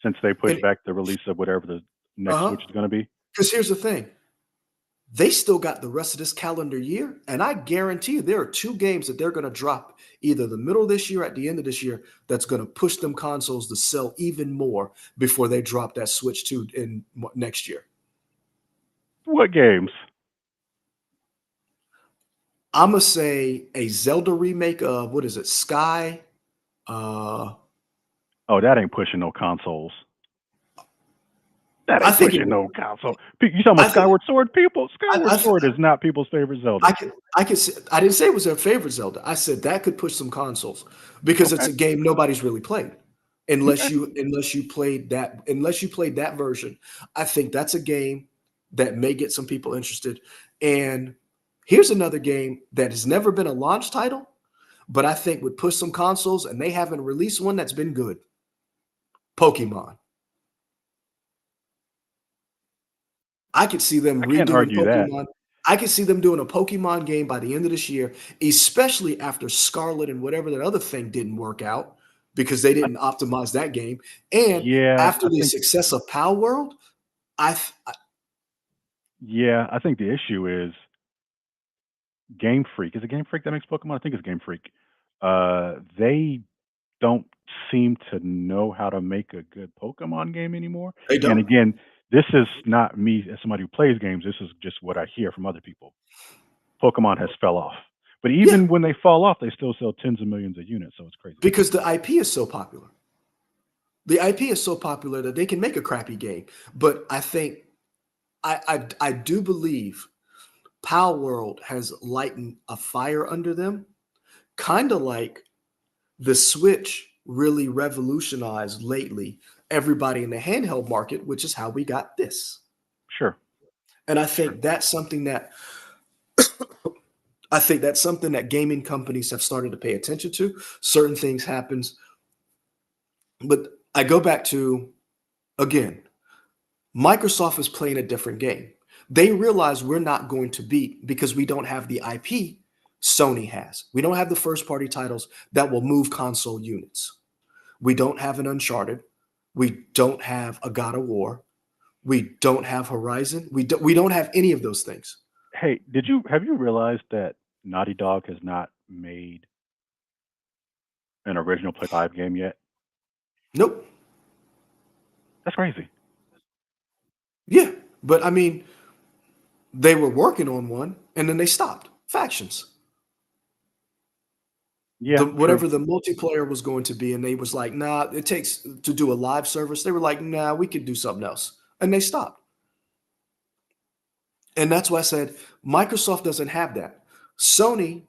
since they pushed back the release of whatever the next Switch is going to be.
Because here's the thing. They still got the rest of this calendar year, and I guarantee you there are 2 games that they're going to drop either the middle of this year or at the end of this year that's going to push them consoles to sell even more before they drop that Switch 2 in next year.
What games?
I'm going to say a Zelda remake of, what is it, Sky?
Oh, that ain't pushing no consoles. That ain't pushing no console. You talking about Skyward Sword? Skyward Sword is not people's favorite Zelda.
I didn't say it was their favorite Zelda. I said that could push some consoles because it's a game nobody's really played, unless you played that version. I think that's a game that may get some people interested. And here's another game that has never been a launch title, but I think would push some consoles, and they haven't released one that's been good. Pokemon. I could see them redoing Pokemon. I could see them doing a Pokemon game by the end of this year, especially after Scarlet and whatever that other thing didn't work out because they didn't optimize that game. And after the success of Pal World, I
think the issue is Game Freak. Is it Game Freak that makes Pokemon? I think it's Game Freak. They don't seem to know how to make a good Pokemon game anymore.
They don't.
And again, this is not me as somebody who plays games. This is just what I hear from other people. Pokemon has fell off. But even when they fall off, they still sell tens of millions of units. So it's crazy.
Because the IP is so popular. The IP is so popular that they can make a crappy game. But I think, I do believe Pal World has lightened a fire under them. Kind of like the Switch really revolutionized lately everybody in the handheld market, which is how we got this.
Sure.
And I think that's something that gaming companies have started to pay attention to. Certain things happens. But I go back to, again, Microsoft is playing a different game. They realize we're not going to beat because we don't have the IP Sony has. We don't have the first party titles that will move console units. We don't have an Uncharted. We don't have a God of War. We don't have Horizon. We don't have any of those things.
Hey, have you realized that Naughty Dog has not made an original Play 5 game yet?
Nope.
That's crazy.
Yeah, but I mean, they were working on one and then they stopped. Factions.
Yeah,
whatever the multiplayer was going to be, and they was like, nah, it takes to do a live service. They were like, nah, we could do something else. And they stopped. And that's why I said Microsoft doesn't have that. Sony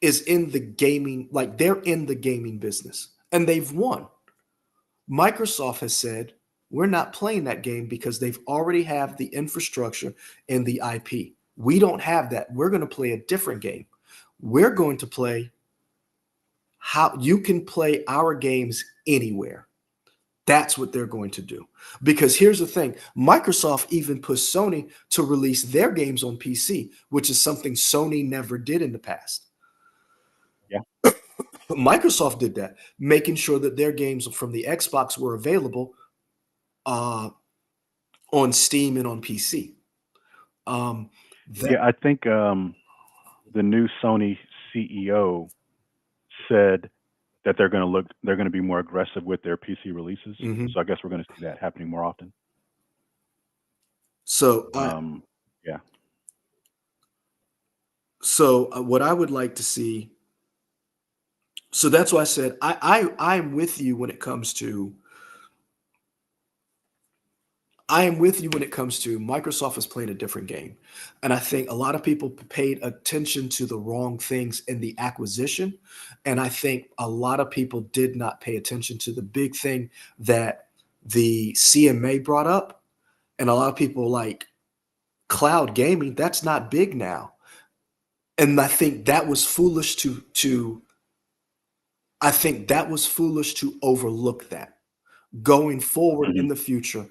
is in the gaming, like they're in the gaming business, and they've won. Microsoft has said, we're not playing that game because they've already have the infrastructure and the IP. We don't have that. We're going to play a different game. We're going to play how you can play our games anywhere. That's what they're going to do. Because here's the thing, Microsoft even pushed Sony to release their games on PC, which is something Sony never did in the past. Microsoft did that, making sure that their games from the Xbox were available on Steam and on PC.
Yeah, I think the new Sony CEO said that they're going to be more aggressive with their PC releases.
Mhm.
So I guess we're going to see that happening more often.
So,
Yeah.
what I would like to see. So that's why I said I'm with you when it comes to. I am with you when it comes to Microsoft is playing a different game. And I think a lot of people paid attention to the wrong things in the acquisition. And I think a lot of people did not pay attention to the big thing that the CMA brought up. And a lot of people like cloud gaming, that's not big now. And I think that was foolish to I think that was foolish to overlook that. Going forward in
Mhm.
the future,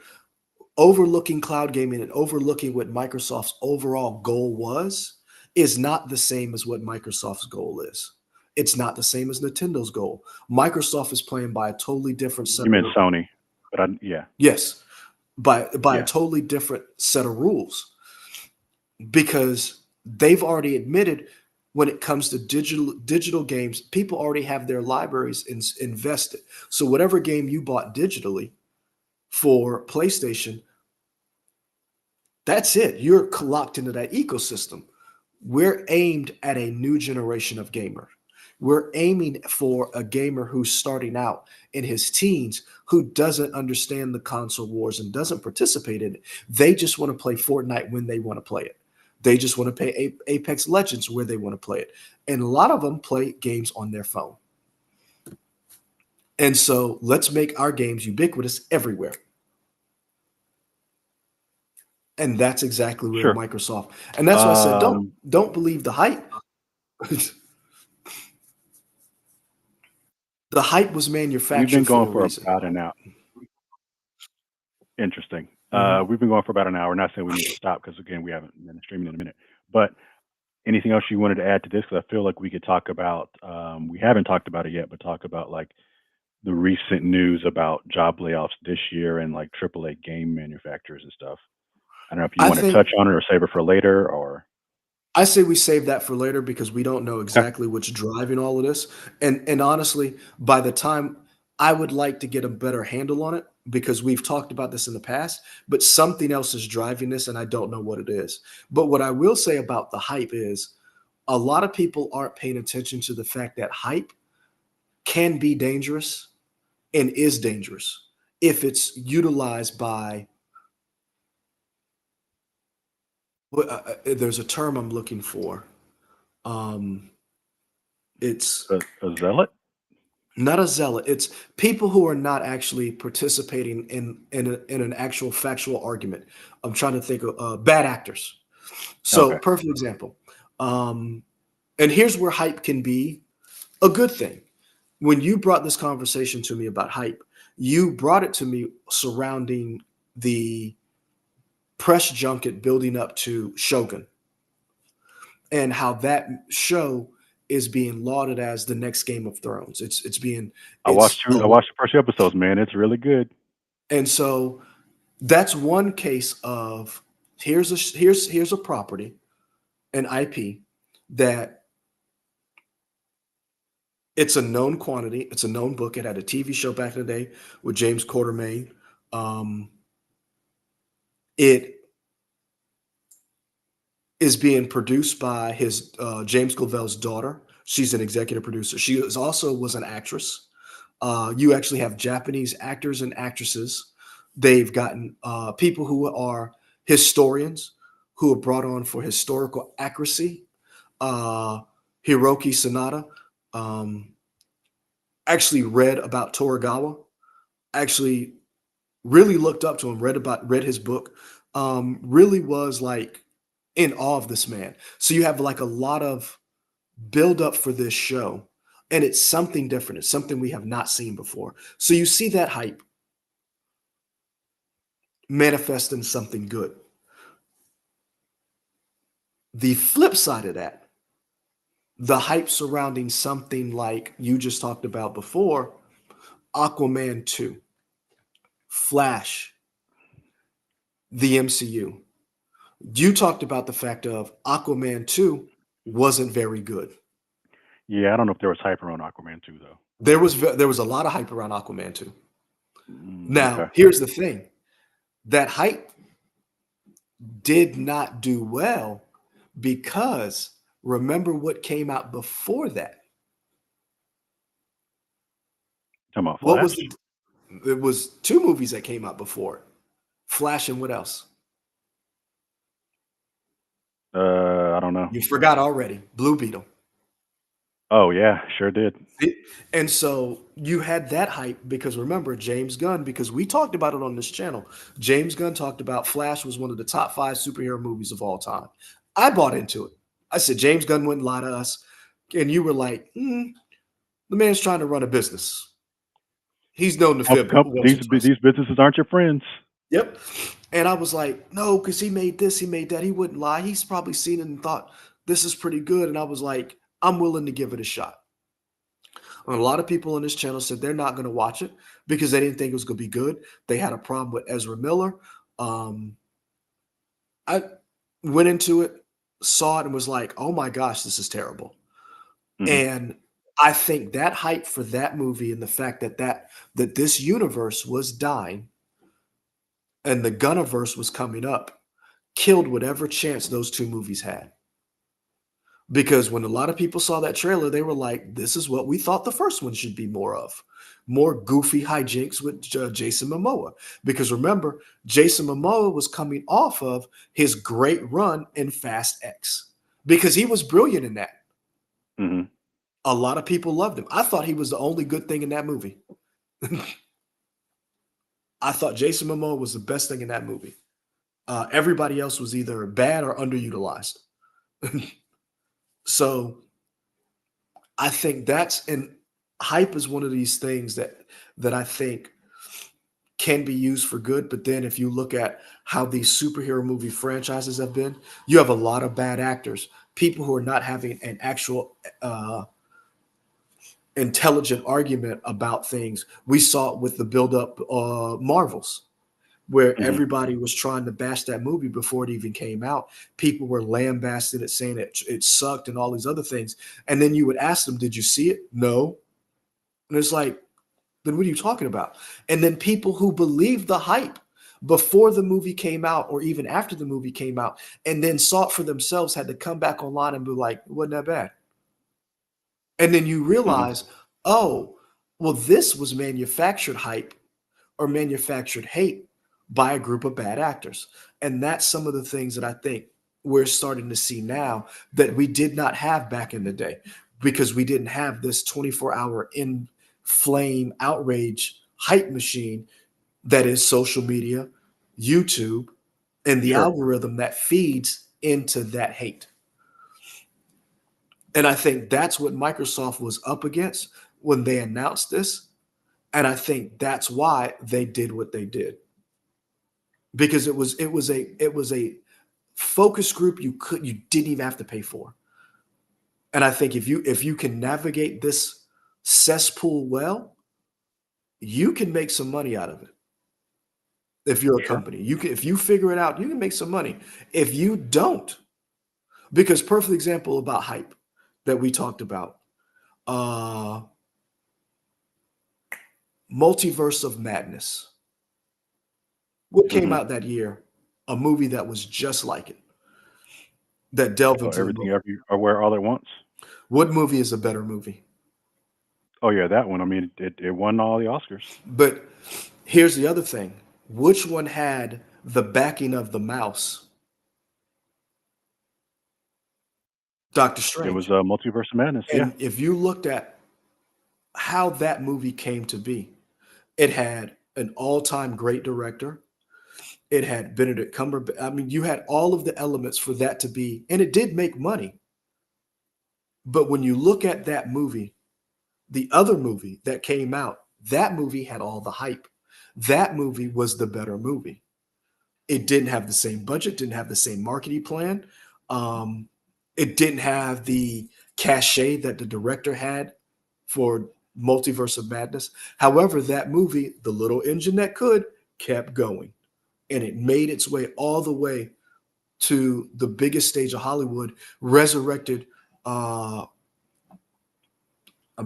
overlooking cloud gaming and overlooking what Microsoft's overall goal was is not the same as what Microsoft's goal is. It's not the same as Nintendo's goal. Microsoft is playing by a totally different set
You
of
meant
rules.
Sony, but yeah,
Yes, by a
yeah,
totally different set of rules because they've already admitted when it comes to digital games, people already have their libraries invested. So whatever game you bought digitally for PlayStation, that's it. You're locked into that ecosystem. We're aimed at a new generation of gamer. We're aiming for a gamer who's starting out in his teens who doesn't understand the console wars and doesn't participate in it. They just want to play Fortnite when they want to play it. They just want to play Apex Legends where they want to play it. And a lot of them play games on their phone. And so let's make our games ubiquitous everywhere. And that's exactly where
sure.
Microsoft. And that's why I said don't believe the hype. The hype was
We've been
manufactured for
going
a
for
reason.
about an hour. Interesting.
Mhm.
We've been going for about an hour. Not saying we need to stop because again, we haven't been streaming in a minute. But anything else you wanted to add to this? Because I feel like we could talk about. We haven't talked about it yet, but talk about like the recent news about job layoffs this year and like AAA game manufacturers and stuff. I don't know if you
I
want to
think
touch on it or save it for later or.
I say we save that for later because we don't know
Okay.
exactly what's driving all of this. And honestly, by the time I would like to get a better handle on it because we've talked about this in the past, but something else is driving this and I don't know what it is. But what I will say about the hype is a lot of people aren't paying attention to the fact that hype can be dangerous and is dangerous if it's utilized by there's a term I'm looking for. It's
A zealot?
not a zealot. It's people who are not actually participating in an actual factual argument. I'm trying to think of bad actors. So,
Okay.
perfect example. And here's where hype can be a good thing. When you brought this conversation to me about hype, you brought it to me surrounding the press junket building up to Shogun and how that show is being lauded as the next Game of Thrones. It's being
I watched
it's
I watched the first 2 episodes, man. It's really good.
and so that's one case of here's a property, an IP that it's a known quantity, it's a known book. It had a TV show back in the day with James Quartermain. It is being produced by his James Clavell's daughter. She's an executive producer. She is also was an actress. You actually have Japanese actors and actresses. They've gotten people who are historians who are brought on for historical accuracy. Hiroki Sanada actually read about Toragawa. Actually, really looked up to him. Read his book. Really was like in awe of this man. So you have like a lot of build up for this show, and it's something different. It's something we have not seen before. So you see that hype manifest in something good. The flip side of that, the hype surrounding something like you just talked about before, Aquaman 2, Flash, the MCU. You talked about the fact of Aquaman 2 wasn't very good.
Yeah, I don't know if there was hype around Aquaman 2 though.
There was a lot of hype around Aquaman 2. Now,
Okay.
here's the thing. That hype did not do well because remember what came out before that.
Talking about
What
Flash?
was it was two movies that came out before it. Flash and what else?
I don't know.
You forgot already. Blue Beetle.
Oh yeah, sure did.
And so you had that hype because remember James Gunn, because we talked about it on this channel. James Gunn talked about Flash was one of the top 5 superhero movies of all time. I bought into it. I said James Gunn wouldn't lie to us. And you were like, the man's trying to run a business. He's known to fib.
These businesses aren't your friends.
Yep. And I was like, no, because he made this, he made that. He wouldn't lie. He's probably seen it and thought this is pretty good. And I was like, I'm willing to give it a shot. And a lot of people on this channel said they're not going to watch it because they didn't think it was going to be good. They had a problem with Ezra Miller. I went into it, saw it, and was like, oh my gosh, this is terrible.
Mhm.
And I think that hype for that movie and the fact that this universe was dying and the Gunniverse was coming up killed whatever chance those two movies had. Because when a lot of people saw that trailer, they were like, this is what we thought the first one should be more of. More goofy hijinks with Jason Momoa. Because remember, Jason Momoa was coming off of his great run in Fast X. Because he was brilliant in that.
Mm-hmm.
A lot of people loved him. I thought he was the only good thing in that movie. I thought Jason Momoa was the best thing in that movie. Everybody else was either bad or underutilized. So I think and hype is one of these things that I think can be used for good. But then if you look at how these superhero movie franchises have been, you have a lot of bad actors, people who are not having an actual intelligent argument about things. We saw it with the build-up Marvels, where everybody was trying to bash that movie before it even came out. People were lambasting it, saying it sucked and all these other things. And then you would ask them, did you see it? No. And it's like, then what are you talking about? And then people who believed the hype before the movie came out or even after the movie came out and then saw it for themselves had to come back online and be like, it wasn't that bad. And then you realize, oh, well, this was manufactured hype or manufactured hate by a group of bad actors. And that's some of the things that I think we're starting to see now that we did not have back in the day because we didn't have this 24-hour in-flame outrage hype machine that is social media, YouTube, and the algorithm that feeds into that hate. And I think that's what Microsoft was up against when they announced this. And I think that's why they did what they did. Because it was a focus group you didn't even have to pay for. And I think if you can navigate this cesspool well, you can make some money out of it. If you're a company, if you figure it out, you can make some money. If you don't, because perfect example about hype that we talked about, Multiverse of Madness. What came out that year? A movie that was just like it. That delved into
Everything Everywhere All at Once.
What movie is a better movie?
Oh yeah, that one. I mean, it won all the Oscars.
But here's the other thing. Which one had the backing of the mouse? Doctor Strange.
It was Multiverse of Madness.
And if you looked at how that movie came to be, it had an all-time great director. It had Benedict Cumberbatch. I mean, you had all of the elements for that to be, and it did make money. But when you look at that movie, the other movie that came out, that movie had all the hype. That movie was the better movie. It didn't have the same budget, didn't have the same marketing plan. It didn't have the cachet that the director had for Multiverse of Madness. However, that movie, the little engine that could, kept going, and it made its way all the way to the biggest stage of Hollywood, resurrected. I'm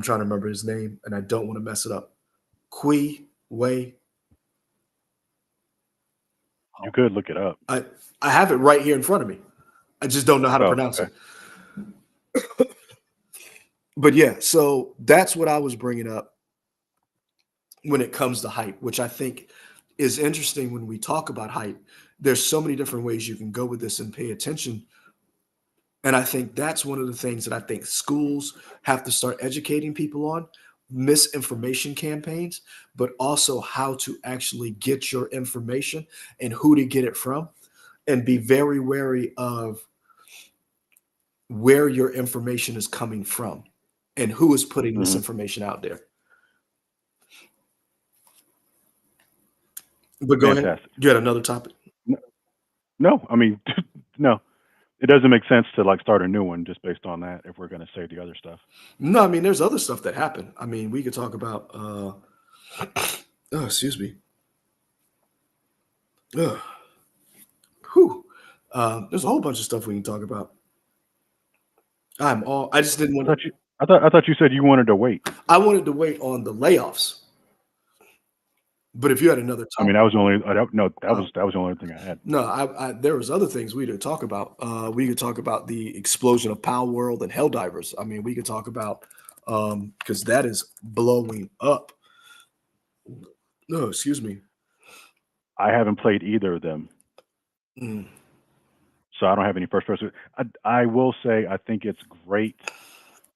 trying to remember his name, and I don't want to mess it up. Kui Wei.
You could look it up.
I have it right here in front of me. I just don't know how to
Oh,
pronounce
okay.
it. But yeah, so that's what I was bringing up when it comes to hype, which I think is interesting when we talk about hype. There's so many different ways you can go with this and pay attention. And I think that's one of the things that I think schools have to start educating people on, misinformation campaigns, but also how to actually get your information and who to get it from, and be very wary of where your information is coming from and who is putting this information out there. But go ahead.
Fantastic.
You had another topic?
No, I mean, no. It doesn't make sense to like start a new one just based on that if we're going to say the other stuff.
No, I mean, there's other stuff that happened. I mean, we could talk about, oh, excuse me. Whew. There's a whole bunch of stuff we can talk about. I just didn't want to.
I thought you said you wanted to wait.
I wanted to wait on the layoffs. But if you had another topic,
I mean, that was the only. That was the only thing I had.
no, there was other things we could talk about. We could talk about the explosion of Power World and Helldivers. I mean, we could talk about because that is blowing up. No, excuse me.
I haven't played either of them, so I don't have any first person. I will say I think it's great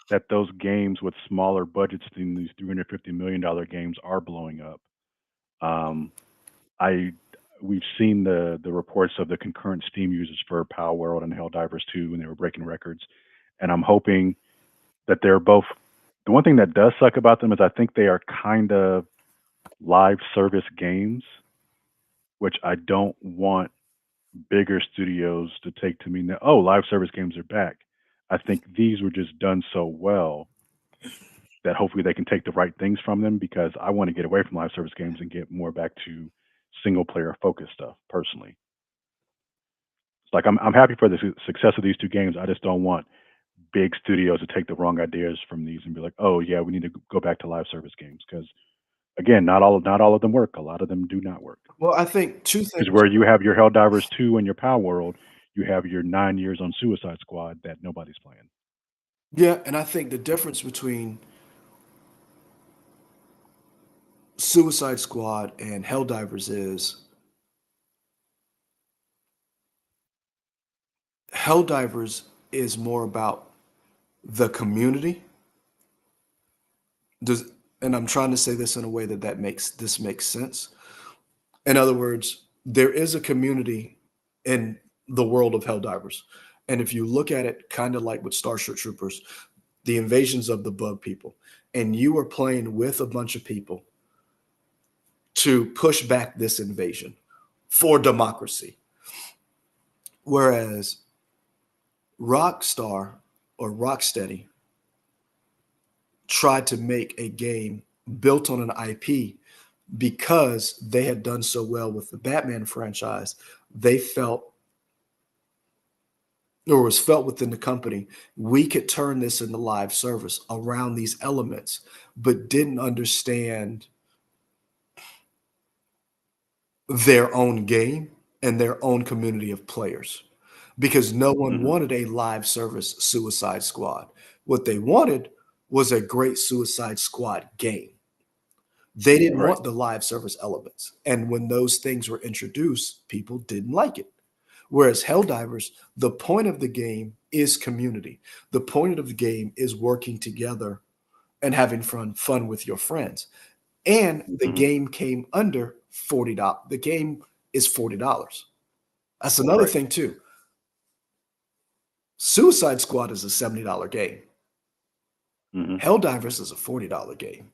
that those games with smaller budgets than these $350 million games are blowing up. We've seen the reports of the concurrent Steam users for Power World and Helldivers 2 when they were breaking records, and I'm hoping that they're both. The one thing that does suck about them is I think they are kind of live service games, which I don't want bigger studios to take to mean that, oh, live service games are back. I think these were just done so well that hopefully they can take the right things from them, because I want to get away from live service games and get more back to single player focused stuff personally. It's like I'm happy for the success of these two games. I just don't want big studios to take the wrong ideas from these and be like, oh yeah, we need to go back to live service games, because again, not all of them work. A lot of them do not work.
Well, I think two things.
Because where you have your Helldivers 2 and your Power World, you have your 9 years on Suicide Squad that nobody's playing.
Yeah, and I think the difference between Suicide Squad and Helldivers is Helldivers is more about the community. And I'm trying to say this in a way that makes sense. In other words, there is a community in the world of Helldivers. And if you look at it kind of like with Starship Troopers, the invasions of the bug people, and you are playing with a bunch of people to push back this invasion for democracy. Whereas Rockstar or Rocksteady tried to make a game built on an IP because they had done so well with the Batman franchise. They felt, or was felt within the company, we could turn this into live service around these elements, but didn't understand their own game and their own community of players, because no one wanted a live service Suicide Squad. What they wanted was a great Suicide Squad game. They didn't want the live service elements. And when those things were introduced, people didn't like it. Whereas Helldivers, the point of the game is community. The point of the game is working together and having fun with your friends. And the game came under $40. The game is $40. That's another thing too. Suicide Squad is a $70 game. Helldivers is a $40 game.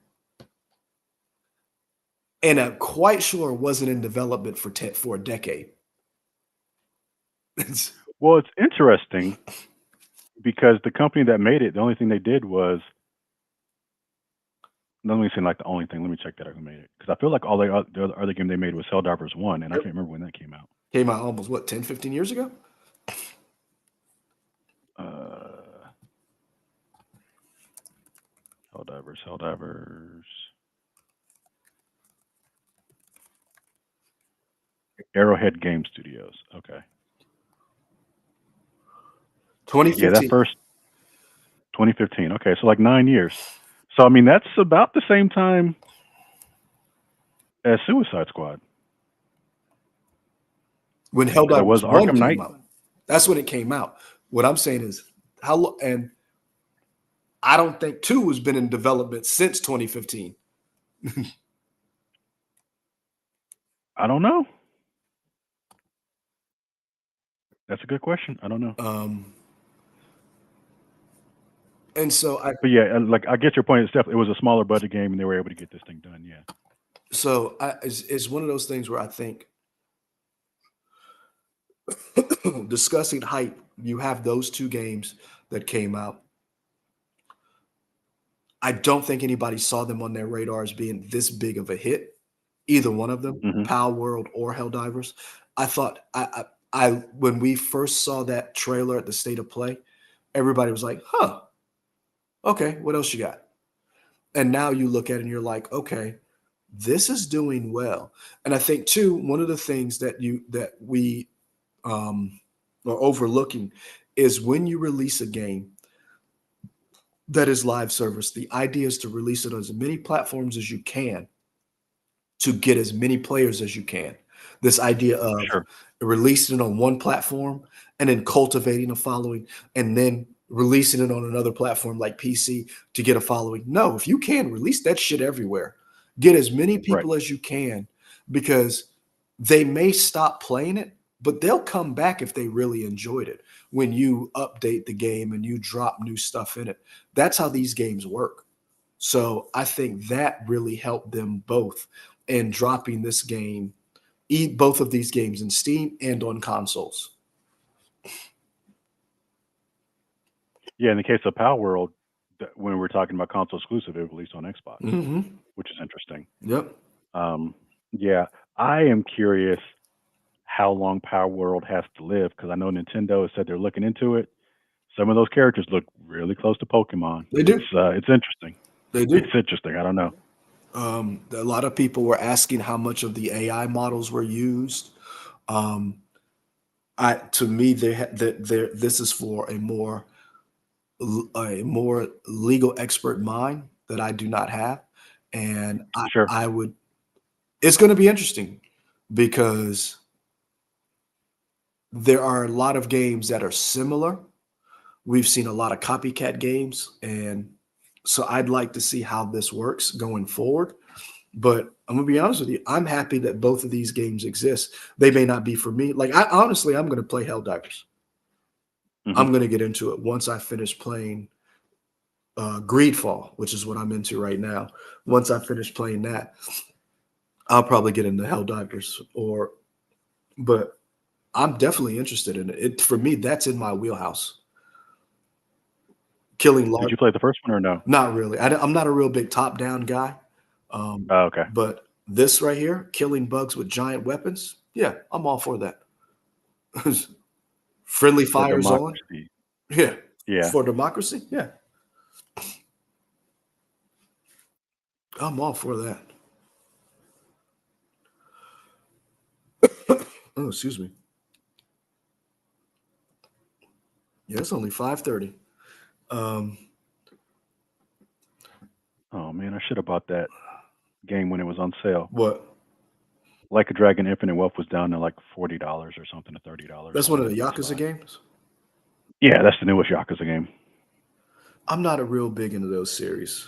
And I'm quite sure it wasn't in development for a decade.
Well, it's interesting because the company that made it, the only thing they did was, let me say like the only thing. Let me check that out who made it, because I feel like all the other game they made was Helldivers 1, and I can't remember when that came out.
Came out almost, what, 10, 15 years ago?
Helldivers. Arrowhead Game Studios. Okay.
2015.
Yeah, that first 2015. Okay, so like 9 years. So I mean, that's about the same time as Suicide Squad.
When
Because there was
Helldivers 1
Arkham Knight.
came out. That's when it came out. What I'm saying is, how long, and I don't think 2 has been in development since 2015.
I don't know. That's a good question. I don't know.
And so
But yeah, like I get your point. It was a smaller budget game, and they were able to get this thing done. Yeah.
So it's one of those things where I think discussing hype, you have those 2 games that came out. I don't think anybody saw them on their radars being this big of a hit, either one of them,
Mhm.
Power World or Helldivers. I thought I when we first saw that trailer at the State of Play, everybody was like, "Huh, okay, what else you got?" And now you look at it and you're like, "Okay, this is doing well." And I think too, one of the things that we are overlooking is when you release a game that is live service, the idea is to release it on as many platforms as you can to get as many players as you can. This idea of
Sure.
releasing it on one platform and then cultivating a following and then releasing it on another platform like PC to get a following. No, if you can, release that shit everywhere. Get as many people as you can, because they may stop playing it, but they'll come back if they really enjoyed it when you update the game and you drop new stuff in it. That's how these games work. So I think that really helped them both in dropping this game, both of these games in Steam and on consoles.
Yeah, in the case of Power World, when we're talking about console exclusive, it released on Xbox, which is interesting.
Yep.
Yeah, I am curious how long Power World has to live, because I know Nintendo has said they're looking into it. Some of those characters look really close to Pokemon.
They do.
It's interesting.
They do.
It's interesting. I don't know.
A lot of people were asking how much of the AI models were used. To me, this is for a more legal expert mind that I do not have, and
Sure.
I would. It's going to be interesting because there are a lot of games that are similar. We've seen a lot of copycat games, and so I'd like to see how this works going forward. But I'm gonna be honest with you, I'm happy that both of these games exist. They may not be for me. Like honestly, I'm gonna play Helldivers. I'm gonna get into it once I finish playing Greedfall, which is what I'm into right now. Once I finish playing that, I'll probably get into Helldivers. But I'm definitely interested in it. For me, that's in my wheelhouse. Killing large.
Did you play the first one or no?
Not really. I'm not a real big top-down guy.
Okay.
But this right here, killing bugs with giant weapons, yeah, I'm all for that. Friendly fire zone, yeah,
Yeah.
for democracy, yeah, I'm all for that. Oh, excuse me. Yeah, it's only 5:30.
Oh man, I should have bought that game when it was on sale.
What?
Like a Dragon Infinite Wealth was down to like $40 or something, to $30.
That's one of the Yakuza games?
Yeah, that's the newest Yakuza game.
I'm not a real big into those series.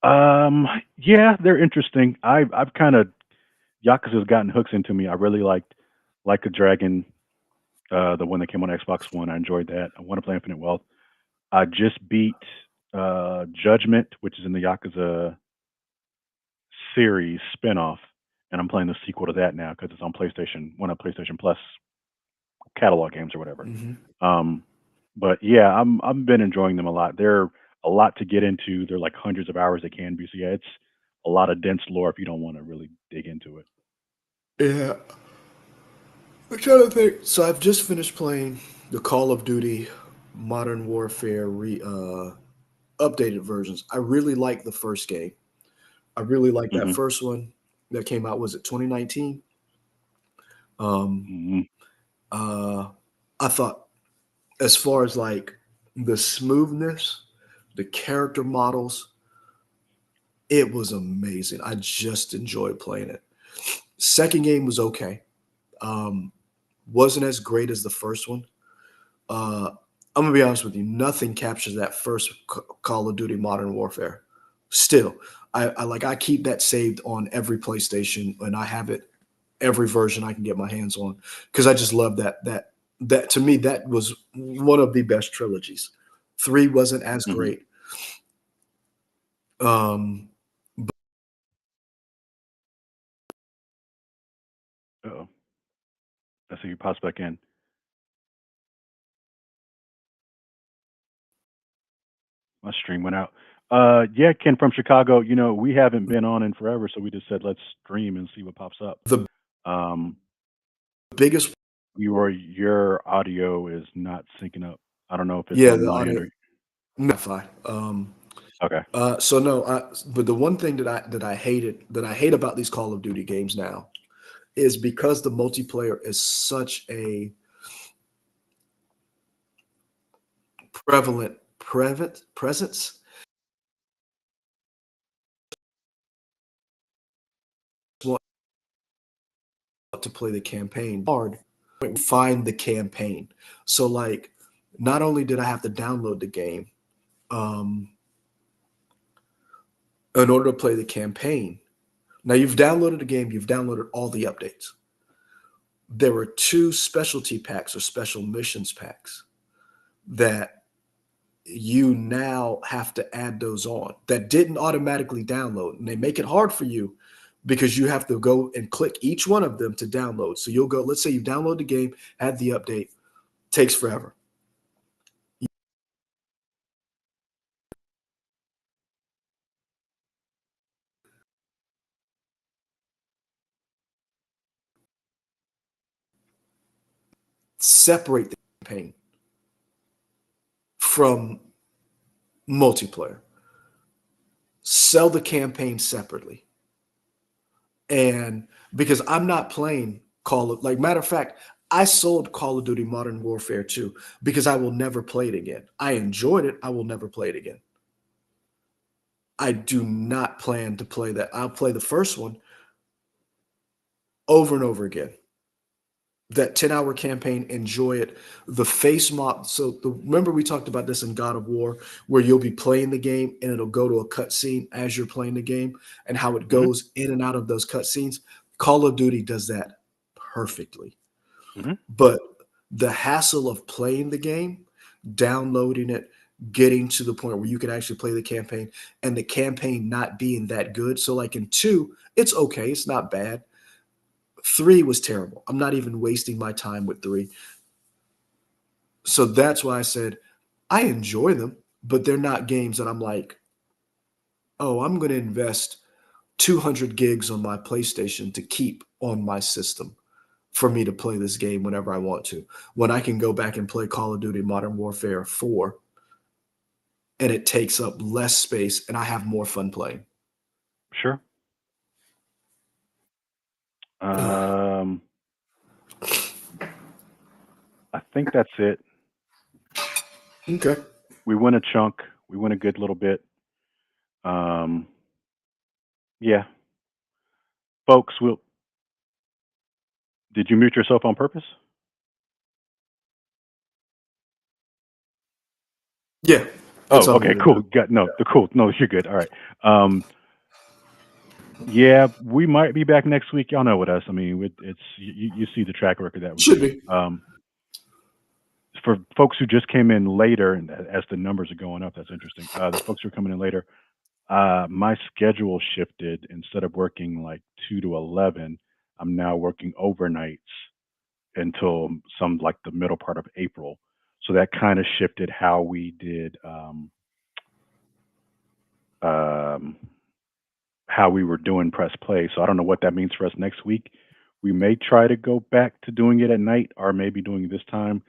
Yeah, they're interesting. I've kind of, Yakuza's gotten hooks into me. I really liked Like a Dragon, the one that came on Xbox One. I enjoyed that. I want to play Infinite Wealth. I just beat Judgment, which is in the Yakuza series spinoff, and I'm playing the sequel to that now because it's on PlayStation, one of PlayStation Plus catalog games or whatever. But yeah, I've been enjoying them a lot. They're a lot to get into. They're like hundreds of hours they can be. So yeah, it's a lot of dense lore if you don't want to really dig into it.
Yeah, I'm trying to think. So I've just finished playing the Call of Duty Modern Warfare updated versions. I really like the first game. I really like that
Hmm.
first one that came out. Was it 2019? Um,
Hmm.
uh, I thought as far as like the smoothness, the character models, it was amazing. I just enjoyed playing it. Second game was okay. Um, wasn't as great as the first one. Uh, I'm gonna be honest with you. Nothing captures that first Call of Duty Modern Warfare. Still, I keep that saved on every PlayStation, and I have it every version I can get my hands on because I just love that to me that was one of the best trilogies. Three wasn't as
Hmm.
great. Um,
Oh, I see you pops back in. My stream went out. Yeah, Ken from Chicago. We haven't been on in forever, so we just said let's stream and see what pops up.
the
Um,
biggest,
your audio is not syncing up. I don't know if it's
yeah,
on
the
my end
audio,
or
Wi-Fi.
okay.
So no, but the one thing that I hate about these Call of Duty games now is because the multiplayer is such a prevalent presence. Want to play the campaign hard, find the campaign. So like, not only did I have to download the game um, in order to play the campaign. Now you've downloaded the game, you've downloaded all the updates. There were two specialty packs or special missions packs that you now have to add those on that didn't automatically download. And they make it hard for you because you have to go and click each one of them to download. So you'll go, let's say you download the game, add the update, takes forever. Separate the campaign from multiplayer. Sell the campaign separately. And because I'm not playing like matter of fact, I sold Call of Duty Modern Warfare 2 because I will never play it again. I enjoyed it, I will never play it again. I do not plan to play that. I'll play the first one over and over again. That 10-hour campaign, enjoy it. The face mob. So remember we talked about this in God of War, where you'll be playing the game and it'll go to a cutscene as you're playing the game, and how it
Hmm.
goes in and out of those cutscenes. Call of Duty does that perfectly.
Hmm.
But the hassle of playing the game, downloading it, getting to the point where you can actually play the campaign, and the campaign not being that good. So like in 2, it's okay, it's not bad. 3 was terrible. I'm not even wasting my time with 3. So that's why I said I enjoy them, but they're not games that I'm like, oh, I'm going to invest 200 gigs on my PlayStation to keep on my system for me to play this game whenever I want to. When I can go back and play Call of Duty Modern Warfare 4 and it takes up less space and I have more fun playing.
Sure. Um, I think that's it.
Okay.
We went a chunk. We went a good little bit. Um, yeah, folks. Did you mute yourself on purpose?
Yeah, it's
Oh, okay,
unmuted
cool.
now.
Got no, the cool. No, you're good. All right. Yeah, we might be back next week. Y'all know with us. I mean, it's you see the track record that we
Should
do.
be.
For folks who just came in later, and as the numbers are going up, that's interesting. The folks who are coming in later, my schedule shifted. Instead of working like 2 to 11, I'm now working overnights until some like the middle part of April. So that kind of shifted how we did how we were doing press play. So I don't know what that means for us next week. We may try to go back to doing it at night, or maybe doing it this time.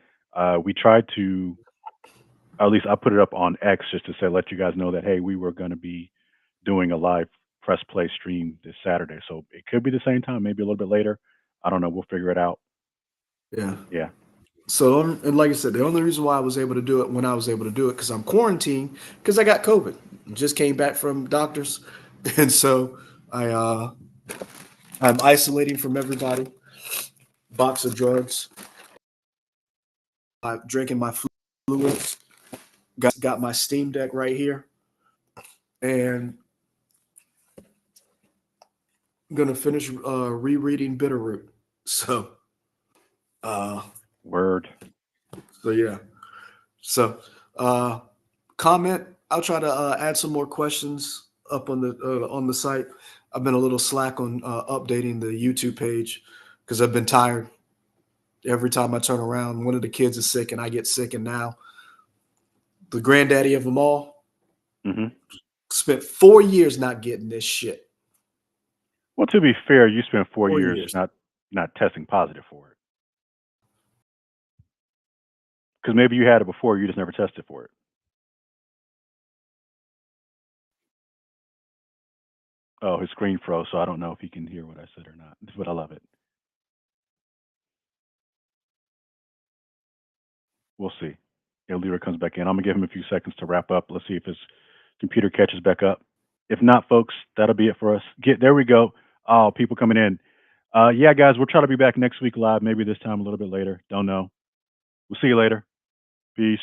We tried to, at least I put it up on X just to say, let you guys know that, hey, we were going to be doing a live press play stream this Saturday. So it could be the same time, maybe a little bit later. I don't know. We'll figure it out.
Yeah.
Yeah.
So, and like I said, the only reason why I was able to do it when I was able to do it, because I'm quarantined, because I got COVID. Just came back from doctors. And so I'm isolating from everybody. Box of drugs. I'm drinking my fluids. Got my Steam Deck right here. And I'm gonna finish rereading Bitterroot. So
Word.
So yeah. So comment. I'll try to add some more questions up on the site. I've been a little slack on updating the YouTube page because I've been tired. Every time I turn around, one of the kids is sick and I get sick. And now the granddaddy of them all spent 4 years not getting this shit.
Well, to be fair, you spent 4
4
years
years.
not testing positive for it. Because maybe you had it before, you just never tested for it. Oh, his screen froze, so I don't know if he can hear what I said or not. But I love it. We'll see. If Leroy comes back in, I'm gonna give him a few seconds to wrap up. Let's see if his computer catches back up. If not, folks, that'll be it for us. There we go. Oh, people coming in. Yeah, guys, we'll try to be back next week live. Maybe this time a little bit later. Don't know. We'll see you later. Peace.